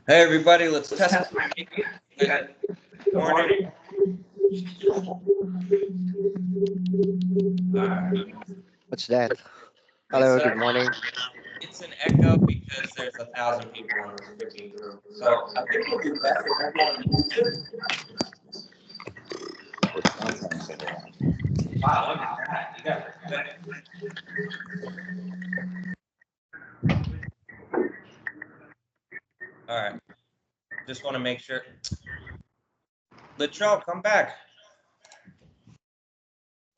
Hey everybody, let's test. Good morning. What's that? It's Hello, good morning. it's an echo because there's 1,000 people in this freaking group. So I think it'll be best if everyone moves it. Wow, look at that. You guys are good. All right. Just want to make sure. Latrell, come back.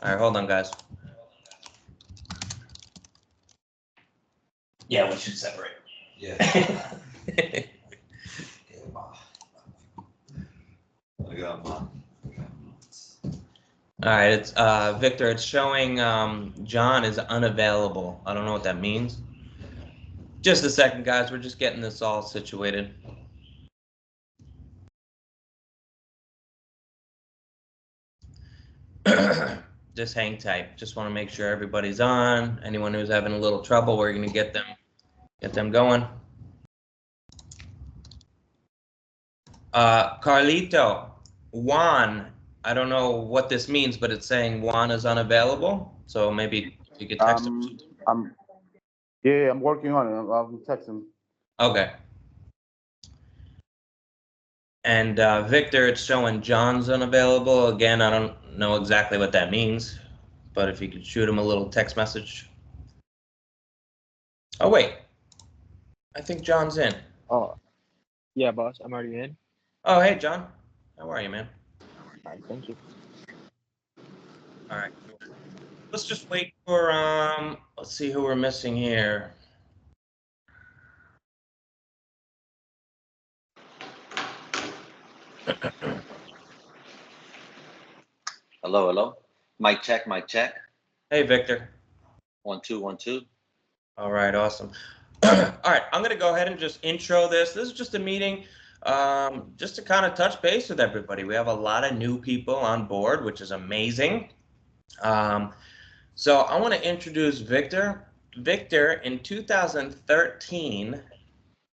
All right, hold on, guys. Yeah, we should separate. Yeah. I got mine. All right, it's Victor. It's showing John is unavailable. I don't know what that means. Just a second, guys. We're just getting this all situated. Just hang tight. Just want to make sure everybody's on. Anyone who's having a little trouble, we're gonna get them going. Carlito, Juan. I don't know what this means, but it's saying Juan is unavailable. So maybe you could text him. I'm working on it. I'll text him. Okay. And Victor, it's showing John's unavailable. Again, I don't know exactly what that means, but if you could shoot him a little text message. Oh, wait. I think John's in. Oh, yeah, boss. I'm already in. Oh, hey, John. How are you, man? All right, thank you. All right. Let's just wait for, let's see who we're missing here. Hello, hello. Mic check, mic check. Hey, Victor. 1 2 1 2. All right, awesome. All right, I'm gonna go ahead and just intro this. This is just a meeting, just to kind of touch base with everybody. We have a lot of new people on board, which is amazing. So I want to introduce Victor. Victor, in 2013,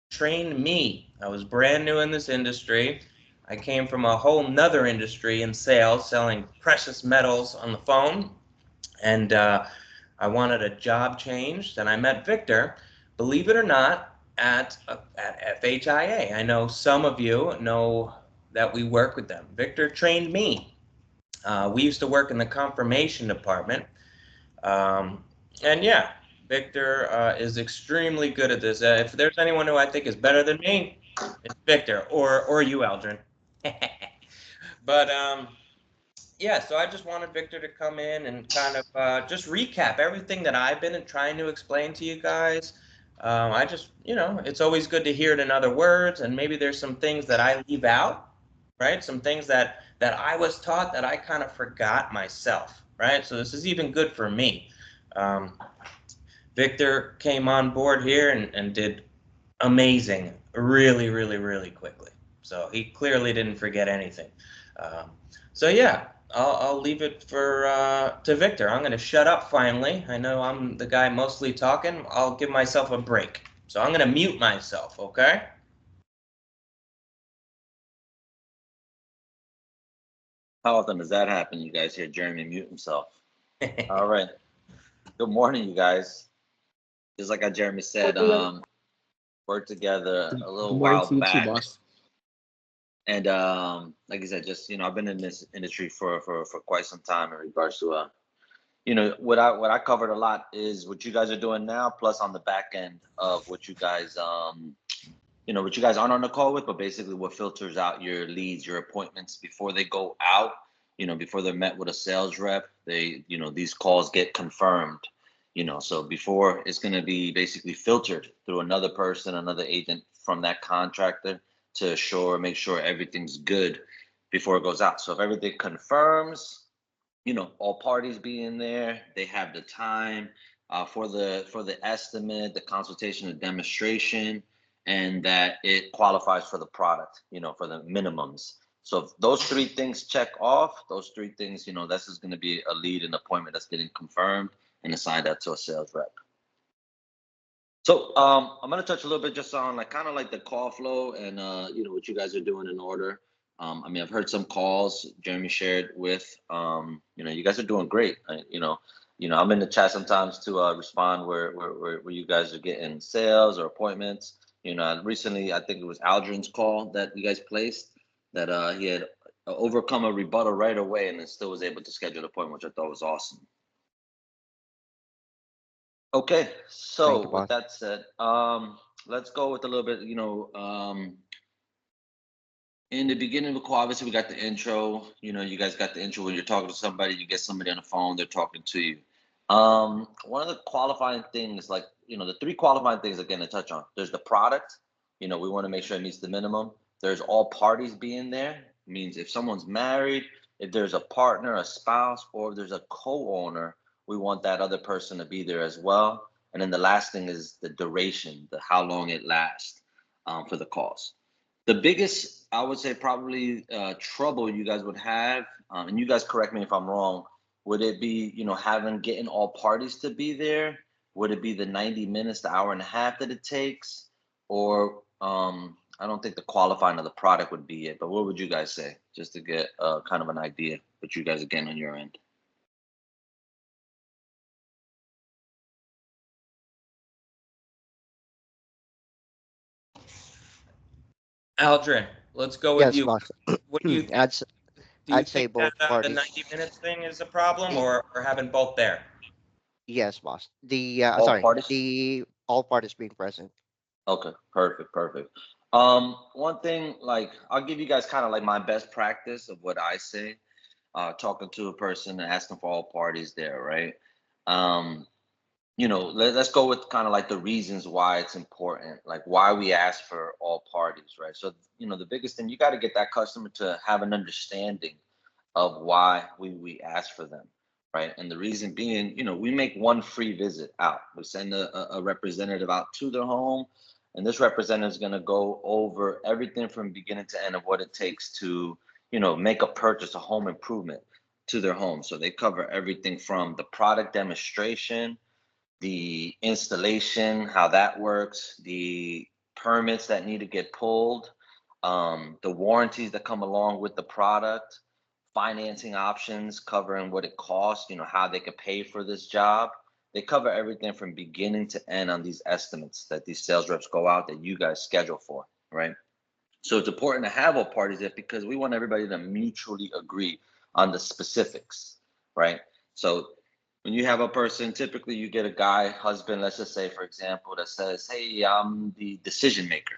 trained me. I was brand new in this industry. I came from a whole nother industry in sales, selling precious metals on the phone. And I wanted a job change. Then I met Victor, believe it or not, at FHIA. I know some of you know that we work with them. Victor trained me. We used to work in the confirmation department. And yeah, Victor is extremely good at this. If there's anyone who I think is better than me, it's Victor or you, Aldrin. But yeah, so I just wanted Victor to come in and kind of just recap everything that I've been trying to explain to you guys. I just, it's always good to hear it in other words, and maybe there's some things that I leave out, right? Some things that I was taught that I kind of forgot myself, right? So this is even good for me. Victor came on board here and did amazing, really, really, really quickly. So he clearly didn't forget anything. So yeah, I'll leave it to Victor. I'm going to shut up finally. I know I'm the guy mostly talking. I'll give myself a break. So I'm going to mute myself, okay? How often does that happen? You guys hear Jeremy mute himself. All right. Good morning, you guys. Just like Jeremy said, worked together a little Good morning while to you too, back. boss. And like I said, just I've been in this industry for quite some time in regards to what I covered a lot is what you guys are doing now, plus on the back end of what you guys what you guys aren't on the call with, but basically what filters out your leads, your appointments before they go out, before they're met with a sales rep, they, these calls get confirmed, so before it's going to be basically filtered through another person, another agent from that contractor to make sure everything's good before it goes out. So if everything confirms, all parties being there, they have the time for the estimate, the consultation, the demonstration, and that it qualifies for the product, for the minimums. So if those three things check off, those three things, this is going to be a lead and appointment that's getting confirmed and assigned that to a sales rep. So I'm gonna touch a little bit just on like kind of like the call flow and what you guys are doing in order. I mean, I've heard some calls Jeremy shared with you guys are doing great. I'm in the chat sometimes to respond where you guys are getting sales or appointments. And recently I think it was Aldrin's call that you guys placed that he had overcome a rebuttal right away and then still was able to schedule an appointment, which I thought was awesome. Okay, Thank you, so with boss. that said, let's go with a little bit, in the beginning of the call, obviously we got the intro, you guys got the intro when you're talking to somebody, you get somebody on the phone, they're talking to you. One of the qualifying things, like, the three qualifying things again to touch on, there's the product, we want to make sure it meets the minimum. There's all parties being there, means if someone's married, if there's a partner, a spouse, or if there's a co-owner, we want that other person to be there as well. And then the last thing is the duration, the how long it lasts for the calls. The biggest, I would say, probably trouble you guys would have, and you guys correct me if I'm wrong, would it be, getting all parties to be there? Would it be the 90 minutes, the hour and a half that it takes? Or I don't think the qualifying of the product would be it, but what would you guys say, just to get kind of an idea what you guys are getting on your end? Aldrin, let's go with Yes, you. boss. What do you think? I'd Do you say think that both the parties. 90 minutes thing is a problem, or having both there? Yes, boss. All Sorry, parties? the all parties being present. Okay, perfect. One thing, like, I'll give you guys kind of like my best practice of what I say, talking to a person and asking for all parties there, right? Let's go with kind of like the reasons why it's important, like why we ask for all parties, right? So, the biggest thing, you got to get that customer to have an understanding of why we ask for them, right? And the reason being, we make one free visit out. We send a representative out to their home, and this representative is going to go over everything from beginning to end of what it takes to, make a purchase, a home improvement to their home. So they cover everything from the product demonstration, the installation, how that works, the permits that need to get pulled, the warranties that come along with the product, financing options covering what it costs, how they could pay for this job. They cover everything from beginning to end on these estimates that these sales reps go out that you guys schedule for, right? So it's important to have all parties there because we want everybody to mutually agree on the specifics, right? So when you have a person, typically you get a guy, husband, let's just say, for example, that says, hey, I'm the decision maker.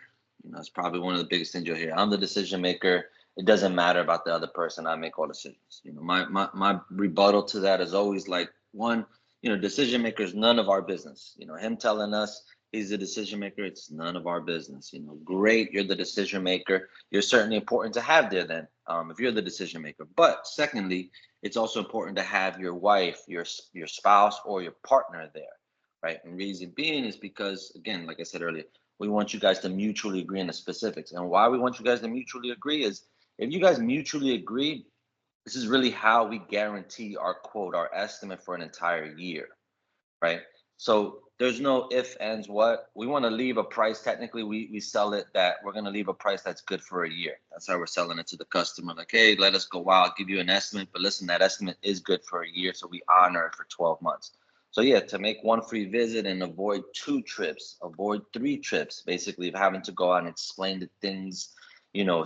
It's probably one of the biggest things you'll hear. I'm the decision maker. It doesn't matter about the other person. I make all decisions. My rebuttal to that is always like, one, decision maker is none of our business. Him telling us he's the decision maker, it's none of our business. Great, you're the decision maker. You're certainly important to have there then, if you're the decision maker. But secondly, it's also important to have your wife, your spouse, or your partner there, right? And reason being is because, again, like I said earlier, we want you guys to mutually agree on the specifics. And why we want you guys to mutually agree is if you guys mutually agree, this is really how we guarantee our quote, our estimate for an entire year, right? So there's no if, ands, what. We want to leave a price. Technically, we sell it that we're going to leave a price that's good for a year. That's how we're selling it to the customer. Like, hey, let us go out, give you an estimate. But listen, that estimate is good for a year. So we honor it for 12 months. So yeah, to make one free visit and avoid 2 trips, avoid 3 trips, basically of having to go out and explain the things,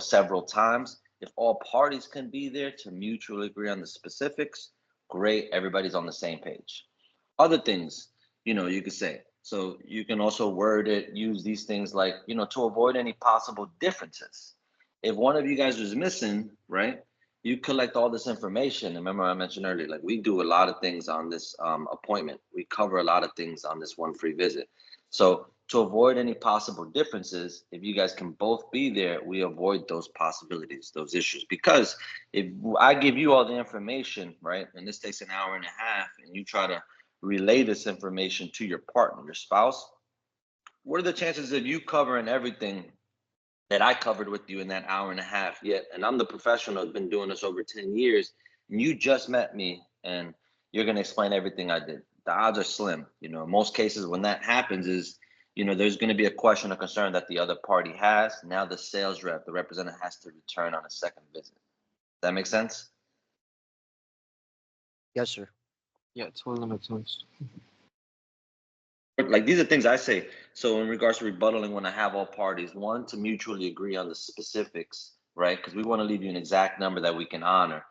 several times. If all parties can be there to mutually agree on the specifics, great, everybody's on the same page. Other things, you could say. So you can also word it, use these things like, to avoid any possible differences. If one of you guys was missing, right, you collect all this information. Remember I mentioned earlier, like we do a lot of things on this appointment. We cover a lot of things on this one free visit. So to avoid any possible differences, if you guys can both be there, we avoid those possibilities, those issues. Because if I give you all the information, right, and this takes an hour and a half, and you try to relay this information to your partner, your spouse, what are the chances of you covering everything that I covered with you in that hour and a half yet? And I'm the professional, I've been doing this over 10 years, and you just met me and you're going to explain everything I did. The odds are slim. In most cases, when that happens is there's going to be a question or concern that the other party has. Now the sales rep, the representative, has to return on a second visit. Does that make sense? Yes, sir. Yeah, it totally makes sense. Like, these are things I say. So in regards to rebuttaling, when I have all parties, one, to mutually agree on the specifics, right? Because we want to leave you an exact number that we can honor.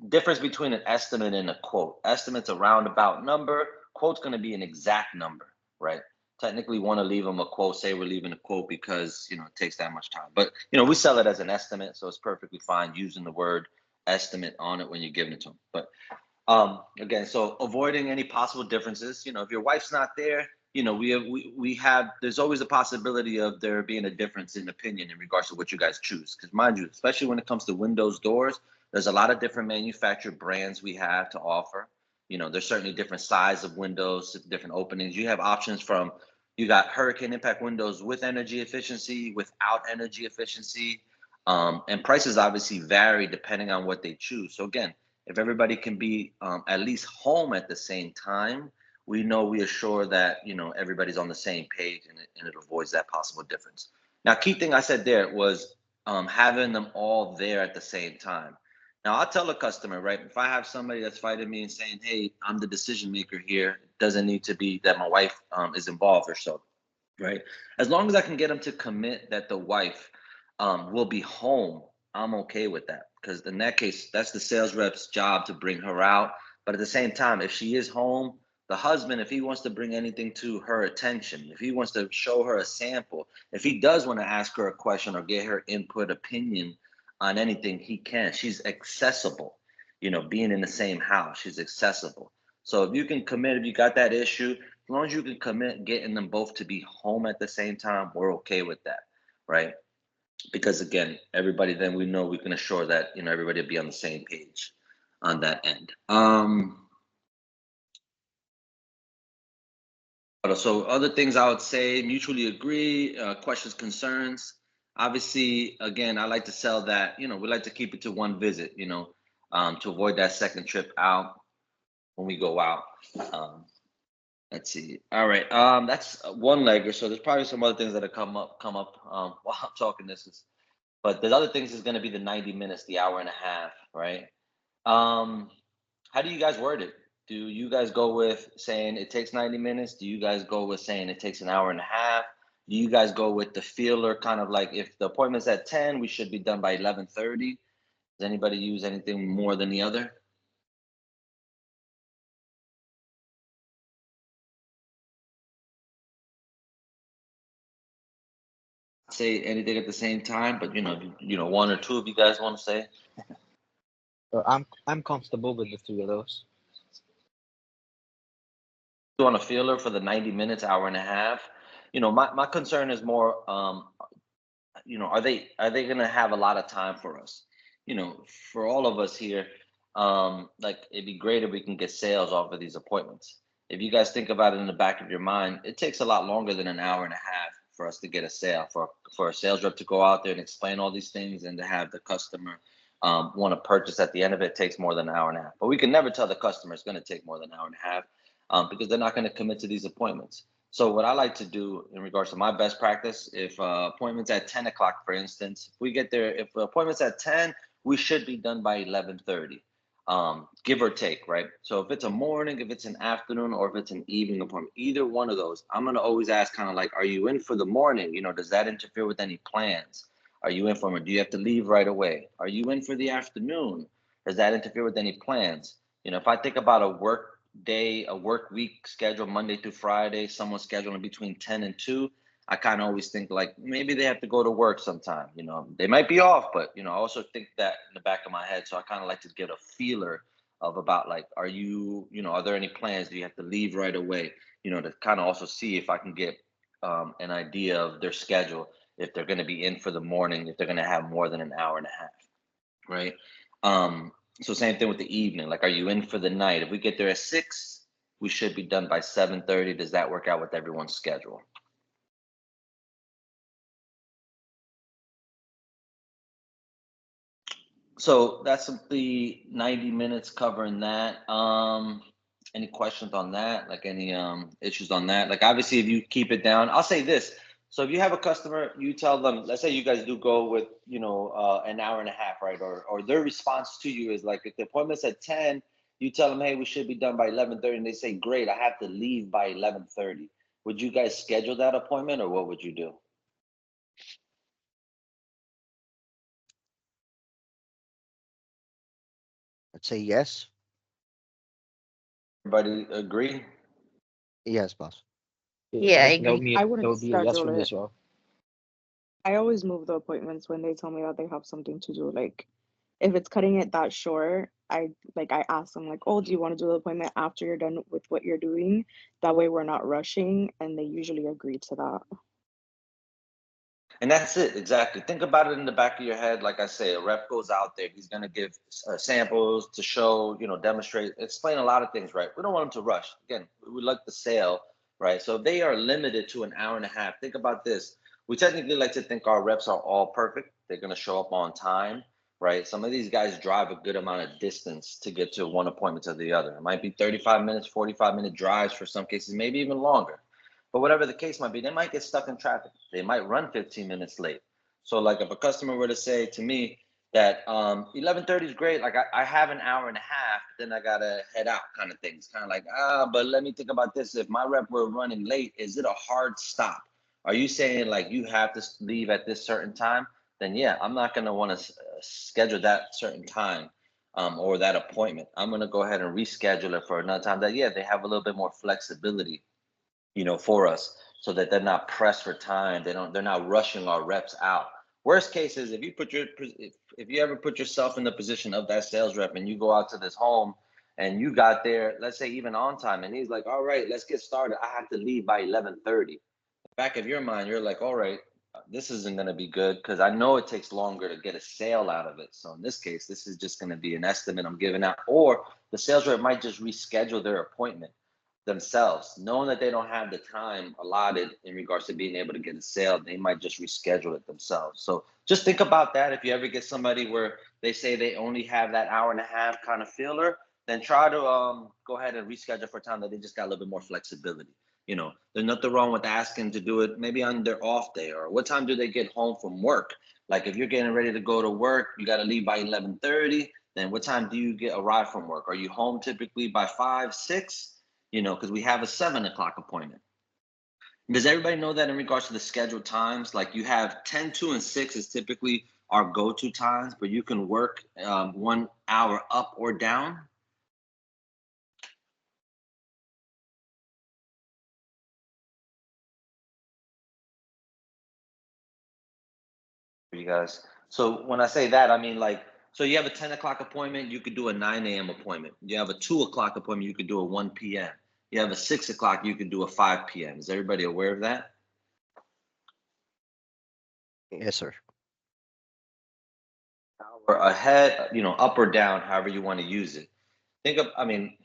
Difference between an estimate and a quote. Estimate's a roundabout number. Quote's going to be an exact number, right? Technically want to leave them a quote, say we're leaving a quote because, it takes that much time. But, we sell it as an estimate, so it's perfectly fine using the word estimate on it when you're giving it to them. But again, so avoiding any possible differences. If your wife's not there, we have, there's always a possibility of there being a difference in opinion in regards to what you guys choose. Because mind you, especially when it comes to windows, doors, there's a lot of different manufactured brands we have to offer. There's certainly different size of windows, different openings. You have options from, you got hurricane impact windows with energy efficiency, without energy efficiency. And prices obviously vary depending on what they choose. So again, if everybody can be at least home at the same time, we assure that, everybody's on the same page, and it avoids that possible difference. Now, key thing I said there was having them all there at the same time. Now, I'll tell a customer, right, if I have somebody that's fighting me and saying, hey, I'm the decision maker here, it doesn't need to be that my wife is involved or so, right? As long as I can get them to commit that the wife will be home, I'm okay with that. Because in that case, that's the sales rep's job to bring her out. But at the same time, if she is home, the husband, if he wants to bring anything to her attention, if he wants to show her a sample, if he does want to ask her a question or get her input, opinion on anything, he can. She's accessible. Being in the same house, she's accessible. So if you can commit, if you got that issue, as long as you can commit getting them both to be home at the same time, we're okay with that, right? Because again, everybody, then we know we can assure that, everybody will be on the same page on that end. So other things I would say, mutually agree, questions, concerns. Obviously, again, I like to sell that, we like to keep it to one visit, to avoid that second trip out when we go out. Let's see. All right. That's one legger. So there's probably some other things that have come up while I'm talking this. But the other things is going to be the 90 minutes, the hour and a half, right? How do you guys word it? Do you guys go with saying it takes 90 minutes? Do you guys go with saying it takes an hour and a half? Do you guys go with the feeler, kind of like if the appointment's at 10, we should be done by 11:30? Does anybody use anything more than the other? Say anything at the same time, but one or two of you guys want to say. I'm comfortable with the three of those. On a feeler for the 90 minutes, hour and a half. My concern is more, are they going to have a lot of time for us? For all of us here, like, it'd be great if we can get sales off of these appointments. If you guys think about it in the back of your mind, it takes a lot longer than an hour and a half for us to get a sale, for a sales rep to go out there and explain all these things and to have the customer want to purchase at the end of it. Takes more than an hour and a half. But we can never tell the customer it's going to take more than an hour and a half because they're not going to commit to these appointments. So what I like to do in regards to my best practice, if appointment's at 10 o'clock, for instance, if we get there, if the appointment's at 10, we should be done by 11:30, give or take, right? So if it's a morning, if it's an afternoon, or if it's an evening appointment, either one of those, I'm going to always ask kind of like, are you in for the morning? Does that interfere with any plans? Are you in for it? Do you have to leave right away? Are you in for the afternoon? Does that interfere with any plans? If I think about a work day, a work week schedule, Monday through Friday, someone's scheduling between 10 and 2, I kind of always think like maybe they have to go to work sometime. They might be off, but I also think that in the back of my head. So I kind of like to get a feeler of about like, are you, are there any plans? Do you have to leave right away? To kind of also see if I can get an idea of their schedule, if they're going to be in for the morning, if they're going to have more than an hour and a half, right? So same thing with the evening. Like, are you in for the night? If we get there at 6, we should be done by 7:30. Does that work out with everyone's schedule? So that's the 90 minutes covering that. Any questions on that? Like any issues on that? Like obviously if you keep it down, I'll say this. So if you have a customer, you tell them, let's say you guys do go with, an hour and a half, right? Or their response to you is like if the appointment's at 10, you tell them, hey, we should be done by 11:30, and they say, great, I have to leave by 11:30. Would you guys schedule that appointment or what would you do? I'd say yes. Everybody agree? Yes, boss. Yeah, I That would agree. be I that wouldn't would be a yes schedule for me it. as well. I always move the appointments when they tell me that they have something to do. Like if it's cutting it that short, I ask them like, "Oh, do you want to do the appointment after you're done with what you're doing?" That way we're not rushing, and they usually agree to that. And that's it, exactly. Think about it in the back of your head. Like I say, a rep goes out there, he's going to give samples to show, demonstrate, explain a lot of things, right? We don't want them to rush. Again, we like the sale, right? So if they are limited to an hour and a half, think about this. We technically like to think our reps are all perfect. They're going to show up on time, right? Some of these guys drive a good amount of distance to get to one appointment to the other. It might be 35 minutes, 45-minute drives for some cases, maybe even longer. But whatever the case might be, they might get stuck in traffic. They might run 15 minutes late. So like if a customer were to say to me that 11:30 is great, like I have an hour and a half, then I gotta head out kind of things. Kind of like, but let me think about this. If my rep were running late, is it a hard stop? Are you saying like you have to leave at this certain time? Then yeah, I'm not gonna want to schedule that certain time or that appointment. I'm gonna go ahead and reschedule it for another time that, yeah, they have a little bit more flexibility, for us, so that they're not pressed for time. They're not rushing our reps out. Worst case is if you ever put yourself in the position of that sales rep and you go out to this home and you got there, let's say even on time, and he's like, all right, let's get started. I have to leave by 11:30. Back of your mind, you're like, all right, this isn't going to be good because I know it takes longer to get a sale out of it. So in this case, this is just going to be an estimate I'm giving out, or the sales rep might just reschedule their appointment themselves, knowing that they don't have the time allotted in regards to being able to get a sale. They might just reschedule it themselves. So just think about that. If you ever get somebody where they say they only have that hour and a half kind of filler, then try to go ahead and reschedule for a time that they just got a little bit more flexibility. There's nothing wrong with asking to do it maybe on their off day, or what time do they get home from work? Like if you're getting ready to go to work, you got to leave by 11:30. Then what time do you arrive from work? Are you home typically by 5, 6? Because we have a 7 o'clock appointment. Does everybody know that in regards to the scheduled times? Like you have 10, 2, and 6 is typically our go-to times, but you can work 1 hour up or down. For you guys. So when I say that, I mean like, so you have a 10 o'clock appointment, you could do a 9 a.m. appointment. You have a 2 o'clock appointment, you could do a 1 p.m. You have a 6 o'clock, you could do a 5 p.m. Is everybody aware of that? Yes, sir. Or ahead, up or down, however you want to use it. I mean,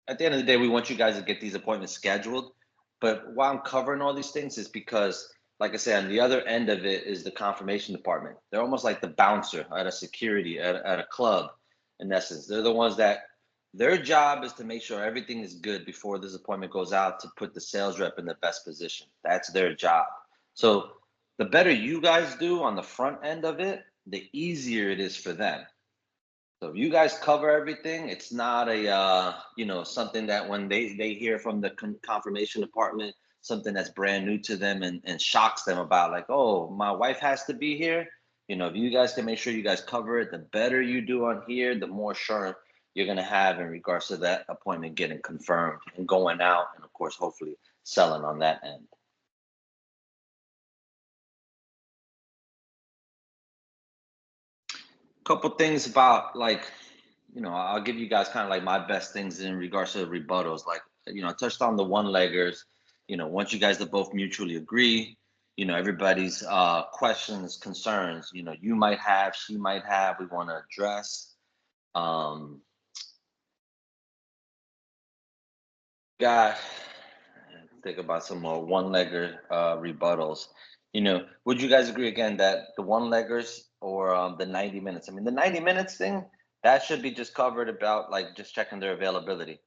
at the end of the day, we want you guys to get these appointments scheduled. But why I'm covering all these things is because, like I said, on the other end of it is the confirmation department. They're almost like the bouncer at a security, at a club, in essence. They're the ones that their job is to make sure everything is good before this appointment goes out to put the sales rep in the best position. That's their job. So the better you guys do on the front end of it, the easier it is for them. So if you guys cover everything, it's not a something that when they hear from the confirmation department, something that's brand new to them and shocks them about like, oh, my wife has to be here. If you guys can make sure you guys cover it, the better you do on here, the more sure you're gonna have in regards to that appointment getting confirmed and going out, and of course, hopefully selling on that end. Couple things about like, I'll give you guys kind of like my best things in regards to rebuttals. Like, I touched on the one-leggers. Once you guys have both mutually agree, everybody's questions, concerns, you might have, she might have, we want to address. Got think about some more one-legger rebuttals. Would you guys agree again that the one-leggers or the 90 minutes? I mean, the 90 minutes thing, that should be just covered about like just checking their availability.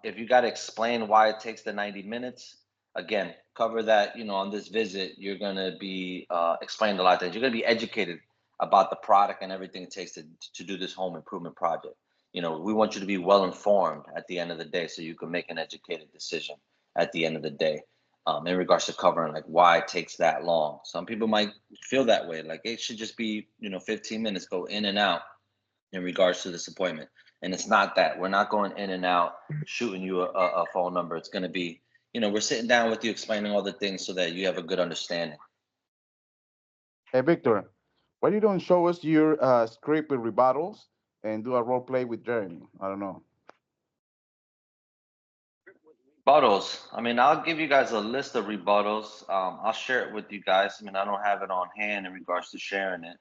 If you got to explain why it takes the 90 minutes, again, cover that, on this visit, you're going to be explained a lot of things. You're going to be educated about the product and everything it takes to do this home improvement project. We want you to be well informed at the end of the day so you can make an educated decision at the end of the day, in regards to covering like why it takes that long. Some people might feel that way, like it should just be 15 minutes, go in and out in regards to this appointment. And it's not that. We're not going in and out shooting you a phone number. It's going to be, we're sitting down with you explaining all the things so that you have a good understanding. Hey, Victor, why you don't show us your script with rebuttals and do a role play with Jeremy? I don't know. Rebuttals. I mean, I'll give you guys a list of rebuttals. I'll share it with you guys. I mean, I don't have it on hand in regards to sharing it.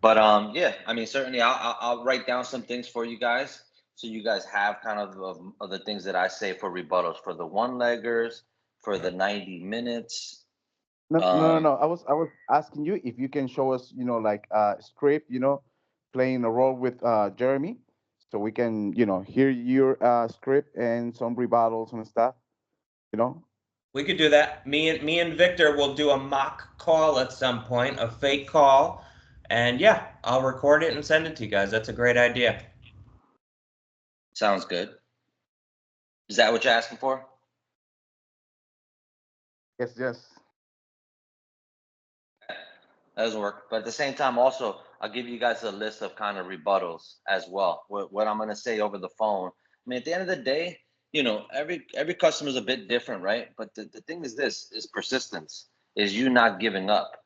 But yeah, I mean, certainly I'll write down some things for you guys so you guys have kind of the things that I say for rebuttals for the one-leggers, for the 90 minutes. No. I was asking you if you can show us, like script, playing a role with Jeremy, so we can, hear your script and some rebuttals and stuff, you know. We could do that. Me and Victor will do a mock call at some point, a fake call, and yeah, I'll record it and send it to you guys. That's a great idea. Sounds good. Is that what you're asking for? Yes. That doesn't work. But at the same time, also, I'll give you guys a list of kind of rebuttals as well. What I'm going to say over the phone. I mean, at the end of the day, every customer is a bit different, right? But the thing is this, is persistence, is you not giving up.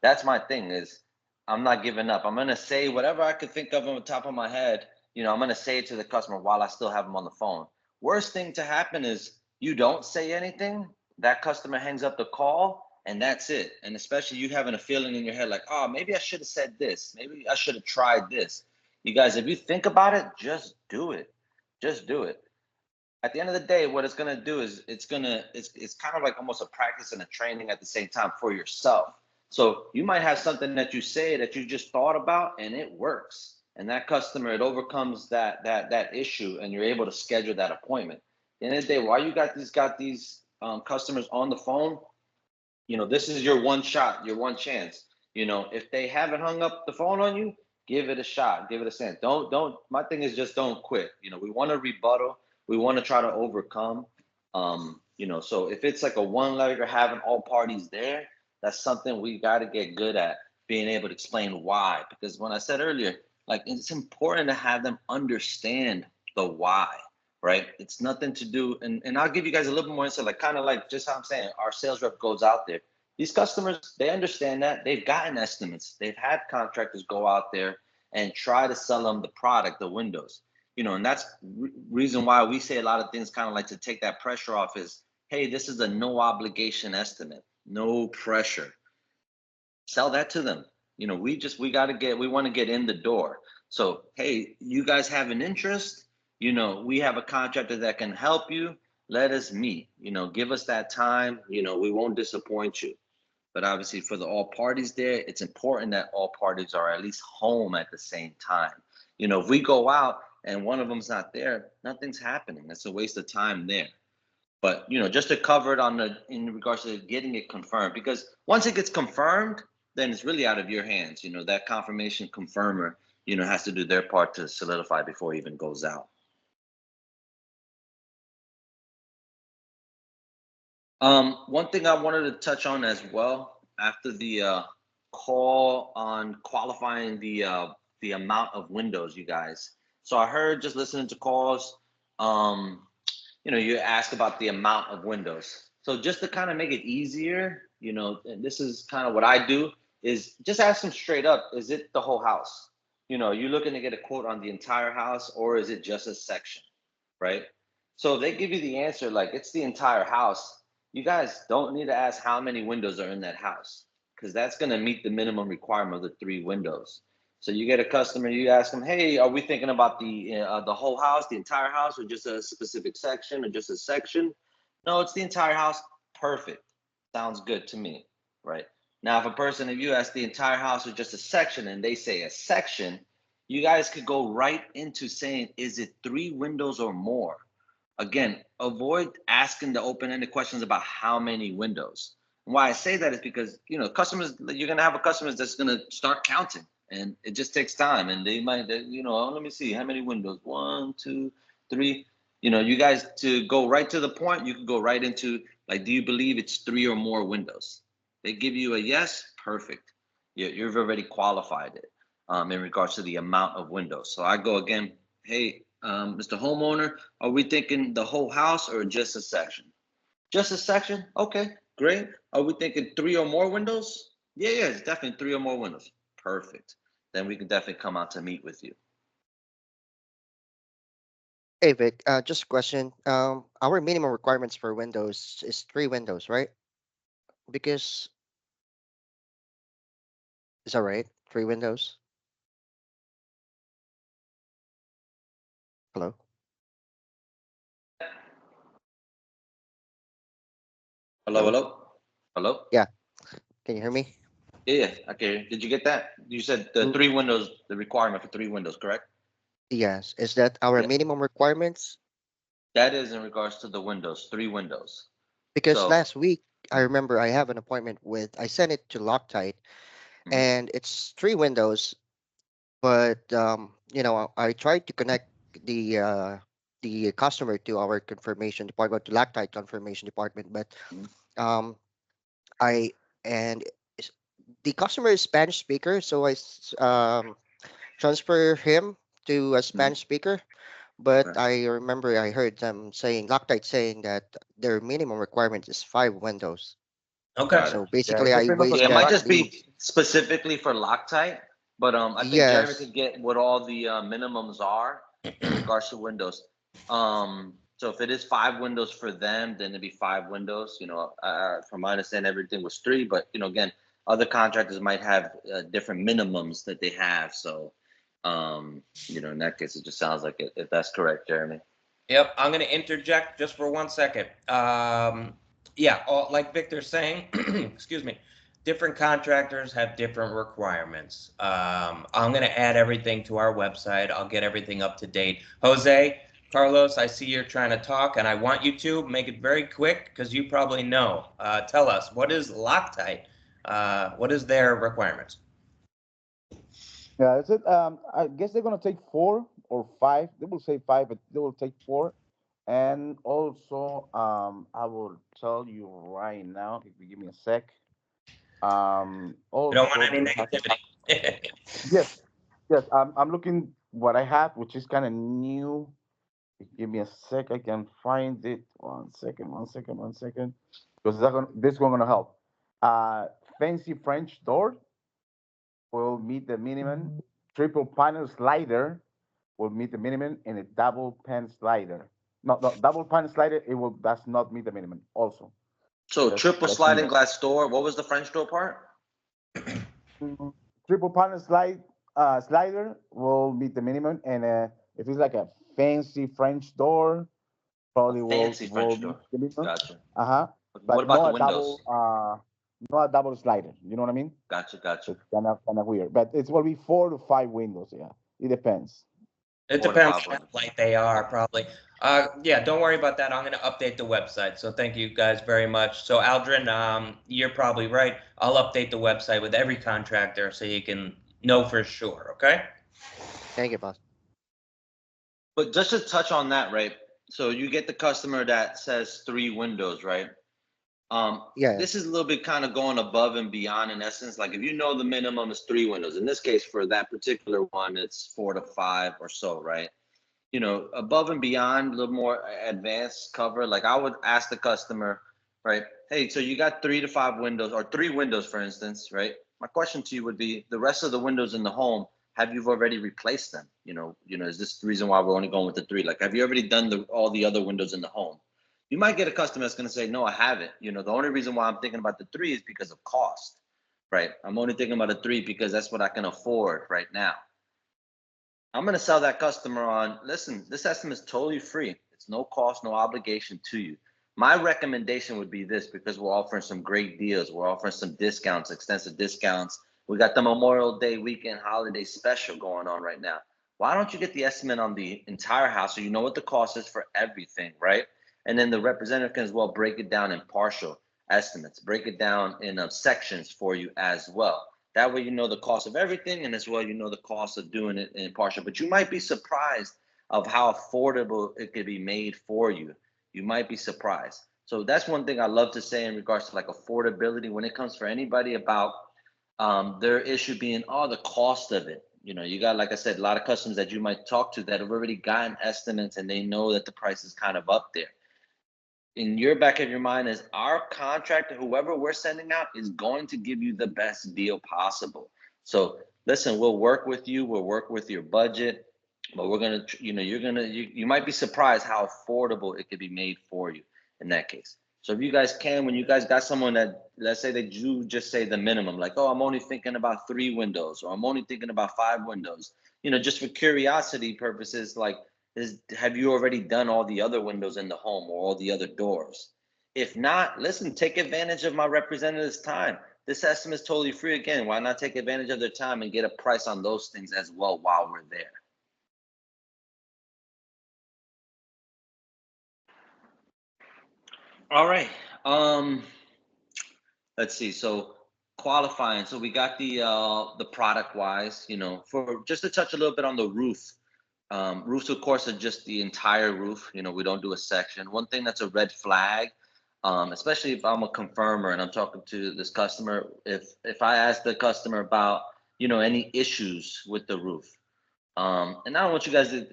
That's my thing, is I'm not giving up. I'm going to say whatever I could think of on the top of my head. I'm going to say it to the customer while I still have them on the phone. Worst thing to happen is you don't say anything. That customer hangs up the call, and that's it. And especially you having a feeling in your head like, oh, maybe I should have said this. Maybe I should have tried this. You guys, if you think about it, just do it. Just do it. At the end of the day, what it's going to do is it's kind of like almost a practice and a training at the same time for yourself. So you might have something that you say that you just thought about and it works. And that customer, it overcomes that issue, and you're able to schedule that appointment. At the end of the day, while you got these customers on the phone, this is your one shot, your one chance. If they haven't hung up the phone on you, give it a shot, give it a chance. Don't. My thing is just don't quit. We want to rebuttal. We want to try to overcome. So if it's like a one-legger having all parties there, that's something we got to get good at, being able to explain why. Because when I said earlier, like, it's important to have them understand the why. Right? It's nothing to do, and I'll give you guys a little bit more insight, like kind of like just how I'm saying, our sales rep goes out there. These customers, they understand that. They've gotten estimates. They've had contractors go out there and try to sell them the product, the windows. And that's reason why we say a lot of things kind of like to take that pressure off is, hey, this is a no obligation estimate, no pressure. Sell that to them. We want to get in the door. So, hey, you guys have an interest? We have a contractor that can help you. Let us meet. Give us that time. We won't disappoint you. But obviously, for all parties there, it's important that all parties are at least home at the same time. If we go out and one of them's not there, nothing's happening. It's a waste of time there. But just to cover it in regards to getting it confirmed, because once it gets confirmed, then it's really out of your hands. That confirmation confirmer, has to do their part to solidify before it even goes out. One thing I wanted to touch on as well after the call on qualifying the amount of windows, you guys. So I heard, just listening to calls, you ask about the amount of windows. So just to kind of make it easier, and this is kind of what I do, is just ask them straight up, is it the whole house? You looking to get a quote on the entire house, or is it just a section, right? So they give you the answer like it's the entire house. You guys don't need to ask how many windows are in that house, because that's going to meet the minimum requirement of the 3 windows. So you get a customer, you ask them, hey, are we thinking about the whole house, the entire house, or just a specific section, or just a section? No, it's the entire house. Perfect. Sounds good to me, right? Now, if you ask the entire house or just a section, and they say a section, you guys could go right into saying, is it 3 windows or more? Again, avoid asking the open-ended questions about how many windows. And why I say that is because, customers, you're going to have a customer that's going to start counting, and it just takes time. And they might, oh, let me see, how many windows? 1, 2, 3. You guys, to go right to the point, you can go right into, like, do you believe it's 3 or more windows? They give you a yes, perfect. You've already qualified it in regards to the amount of windows. So I go again, hey, Mr. Homeowner, are we thinking the whole house or just a section? Just a section? Okay, great. Are we thinking 3 or more windows? Yeah, it's definitely 3 or more windows. Perfect. Then we can definitely come out to meet with you. Hey Vic, just a question. Our minimum requirements for Windows is 3 windows, right? Because is that right? 3 windows. Hello. Hello? Yeah. Can you hear me? Yeah, okay. Did you get that? You said the Mm, 3 windows, the requirement for 3 windows, correct? yes. Is that our Yeah. minimum requirements? That is in regards to the windows, 3 windows. Because So, last week I remember I have an appointment with. I sent it to Loctite, mhm, and it's 3 windows. But I tried to connect the customer to our confirmation department, to Loctite confirmation department, but mhm. um I and is- the customer is Spanish speaker, so transfer him to a Mhm. Spanish speaker. But Okay. I remember I heard them saying, Loctite saying that their minimum requirement is 5 windows. Okay. Got it. So Yeah, it basically, I depends on the Yeah, it wasted might just the be specifically for Loctite, but I think Jeremy yes. could get what all the minimums are in regards to windows. So if it is 5 windows for them, then it'd be 5 windows. From my understanding, everything was 3, but again, other contractors might have different minimums that they have. So, in that case, it just sounds like it. If that's correct, Jeremy. Yep, I'm going to interject just for 1 second. Yeah, like Victor's saying, excuse me, different contractors have different requirements. I'm going to add everything to our website. I'll get everything up to date. Jose, Carlos, I see you're trying to talk, and I want you to make it very quick because you probably know. Tell us, what is Loctite? What is their requirements? Yeah, is it? I guess they're gonna take 4 or 5. They will say 5, but they will take 4. And also, I will tell you right now. If you give me a sec. We don't want Also, any they have. negativity. Yes, yes. I'm looking what I have, which is kind of new. Give me a sec. I can find it. 1 second. 1 second. 1 second. Because this one gonna help. Fancy French door will meet the minimum. Triple panel slider will meet the minimum, and a double pan slider. No, no, double pan slider. It will does not meet the minimum. Also, So just triple let you sliding know. glass door. What was the French door part? Triple panel slider will meet the minimum, and if it's like a fancy French door, A probably fancy will French meet door. the minimum. Gotcha. What But about the not a windows? double slider. You know what I mean? Gotcha. It's kind of weird, but it will be 4 to 5 windows. Yeah, it depends. It 4 to depends 5 on how windows. light they are, Okay. probably. Yeah, don't worry about that. I'm going to update the website. So thank you guys very much. So Aldrin, you're probably right. I'll update the website with every contractor so you can know for sure. Okay. Thank you, boss. But just to touch on that, right? So you get the customer that says 3 windows, right? This Yes. is a little bit kind of going above and beyond in essence. Like if you know the minimum is 3 windows, in this case for that particular one, it's 4 to 5 or so, right? Above and beyond, a little more advanced cover. Like I would ask the customer, right? Hey, so you got 3 to 5 windows or 3 windows, for instance, right? My question to you would be the rest of the windows in the home, have you already replaced them? Is this the reason why we're only going with the 3? Like, have you already done all the other windows in the home? You might get a customer that's going to say, no, I haven't. The only reason why I'm thinking about the 3 is because of cost, right? I'm only thinking about the 3 because that's what I can afford right now. I'm going to sell that customer on, listen, this estimate is totally free. It's no cost, no obligation to you. My recommendation would be this, because we're offering some great deals. We're offering some discounts, extensive discounts We got the Memorial Day weekend holiday special going on right now. Why don't you get the estimate on the entire house so you know what the cost is for everything, right? And then the representative can as well break it down in partial estimates, break it down in sections for you as well. That way you know the cost of everything, and as well you know the cost of doing it in partial. But you might be surprised of how affordable it could be made for you. You might be surprised. So that's one thing I love to say in regards to like affordability when it comes for anybody about their issue being, oh, the cost of it. You know, you got, like I said, a lot of customers that you might talk to that have already gotten estimates and they know that the price is kind of up there. In your back of your mind is our contractor, whoever we're sending out, is going to give you the best deal possible. So listen, we'll work with you, we'll work with your budget, but we're gonna, you might be surprised how affordable it could be made for you in that case. So if you guys can, when you guys got someone that, let's say they do just say the minimum, like, oh, I'm only thinking about 3 windows, or I'm only thinking about 5 windows, just for curiosity purposes, like, have you already done all the other windows in the home or all the other doors? If not, listen, take advantage of my representative's time. This estimate is totally free. Again, why not take advantage of their time and get a price on those things as well while we're there? All right. Let's see. So qualifying. So we got the product wise, for just to touch a little bit on the roof. Roofs, of course, are just the entire roof. We don't do a section. One thing that's a red flag, especially if I'm a confirmer and I'm talking to this customer, if I ask the customer about, any issues with the roof, and I don't want you guys to,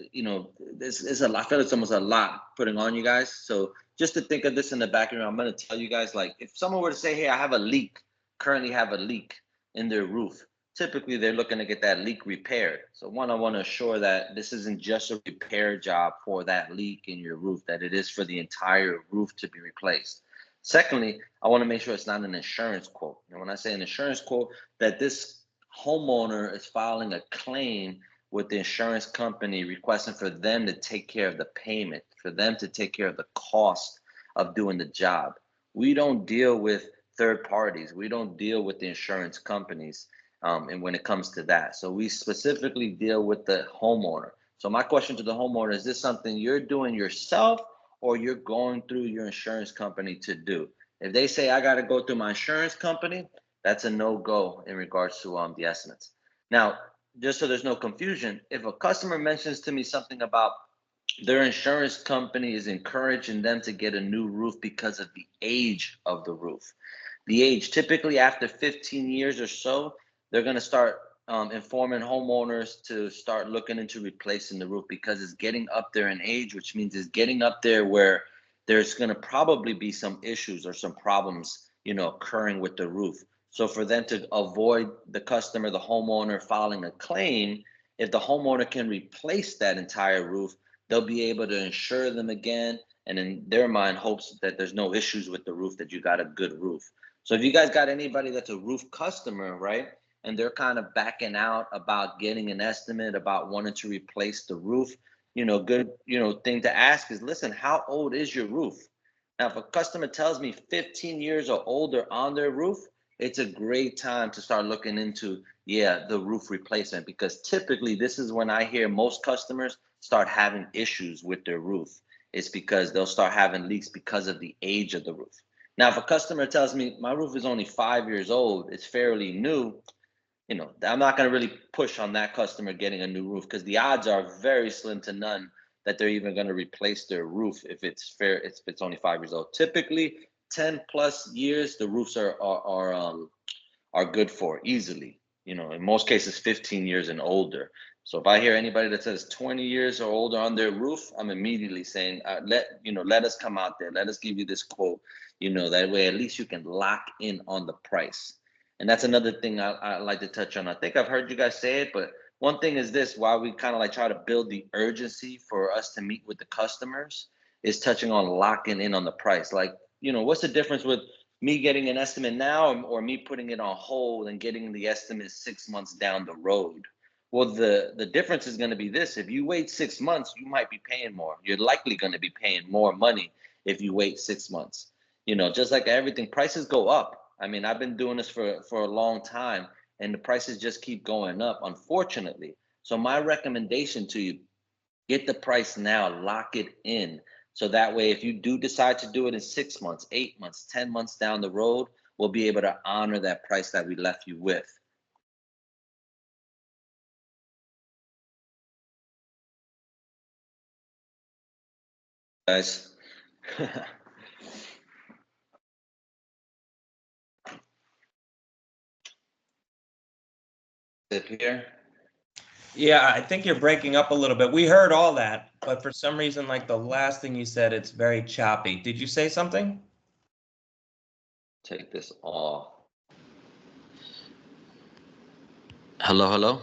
this is a lot. I feel it's almost a lot putting on you guys. So just to think of this in the background, I'm going to tell you guys, like, if someone were to say, hey, I have a leak, currently have a leak in their roof, typically they're looking to get that leak repaired. So one, I want to assure that this isn't just a repair job for that leak in your roof, that it is for the entire roof to be replaced. Secondly, I want to make sure it's not an insurance quote. And when I say an insurance quote, that this homeowner is filing a claim with the insurance company requesting for them to take care of the payment, for them to take care of the cost of doing the job. We don't deal with third parties. We don't deal with the insurance companies. And when it comes to that, so we specifically deal with the homeowner. So my question to the homeowner, is this something you're doing yourself or you're going through your insurance company to do? If they say I got to go through my insurance company, that's a no-go in regards to the estimates. Now, just so there's no confusion, if a customer mentions to me something about their insurance company is encouraging them to get a new roof because of the age of the roof. The age, typically after 15 years or so, they're going to start informing homeowners to start looking into replacing the roof because it's getting up there in age, which means it's getting up there where there's going to probably be some issues or some problems, occurring with the roof. So for them to avoid the customer, the homeowner filing a claim, if the homeowner can replace that entire roof, they'll be able to insure them again. And in their mind, hopes that there's no issues with the roof, that you got a good roof. So if you guys got anybody that's a roof customer, right, and they're kind of backing out about getting an estimate about wanting to replace the roof, good, thing to ask is, listen, how old is your roof? Now, if a customer tells me 15 years or older on their roof, it's a great time to start looking into, the roof replacement, because typically this is when I hear most customers start having issues with their roof. It's because they'll start having leaks because of the age of the roof. Now, if a customer tells me my roof is only 5 years old, it's fairly new, I'm not going to really push on that customer getting a new roof, because the odds are very slim to none that they're even going to replace their roof if it's only 5 years old. Typically, 10 plus years, the roofs are good for easily. In most cases, 15 years and older. So if I hear anybody that says 20 years or older on their roof, I'm immediately saying, let us come out there. Let us give you this quote. That way at least you can lock in on the price. And that's another thing I like to touch on. I think I've heard you guys say it, but one thing is this: why we kind of like try to build the urgency for us to meet with the customers is touching on locking in on the price. Like, what's the difference with me getting an estimate now or me putting it on hold and getting the estimate 6 months down the road? Well, the difference is going to be this: if you wait 6 months, you might be paying more. You're likely going to be paying more money if you wait 6 months. Just like everything, prices go up. I mean, I've been doing this for a long time, and the prices just keep going up, unfortunately. So my recommendation to you, get the price now, lock it in. So that way, if you do decide to do it in 6 months, 8 months, 10 months down the road, we'll be able to honor that price that we left you with. Guys. Sit here. Yeah, I think you're breaking up a little bit. We heard all that, but for some reason, like the last thing you said, it's very choppy. Did you say something? Take this off. Hello, hello.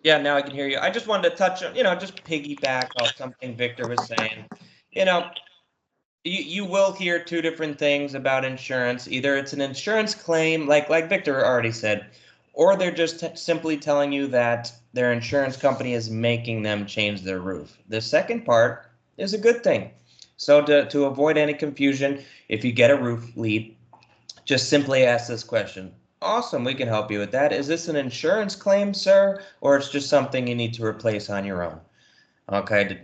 Yeah, now I can hear you. I just wanted to touch on, just piggyback off something Victor was saying. You know, you will hear two different things about insurance. Either it's an insurance claim, like Victor already said, or they're just simply telling you that their insurance company is making them change their roof. The second part is a good thing. So to avoid any confusion, if you get a roof leak, just simply ask this question. Awesome, we can help you with that. Is this an insurance claim, sir, or it's just something you need to replace on your own? Okay,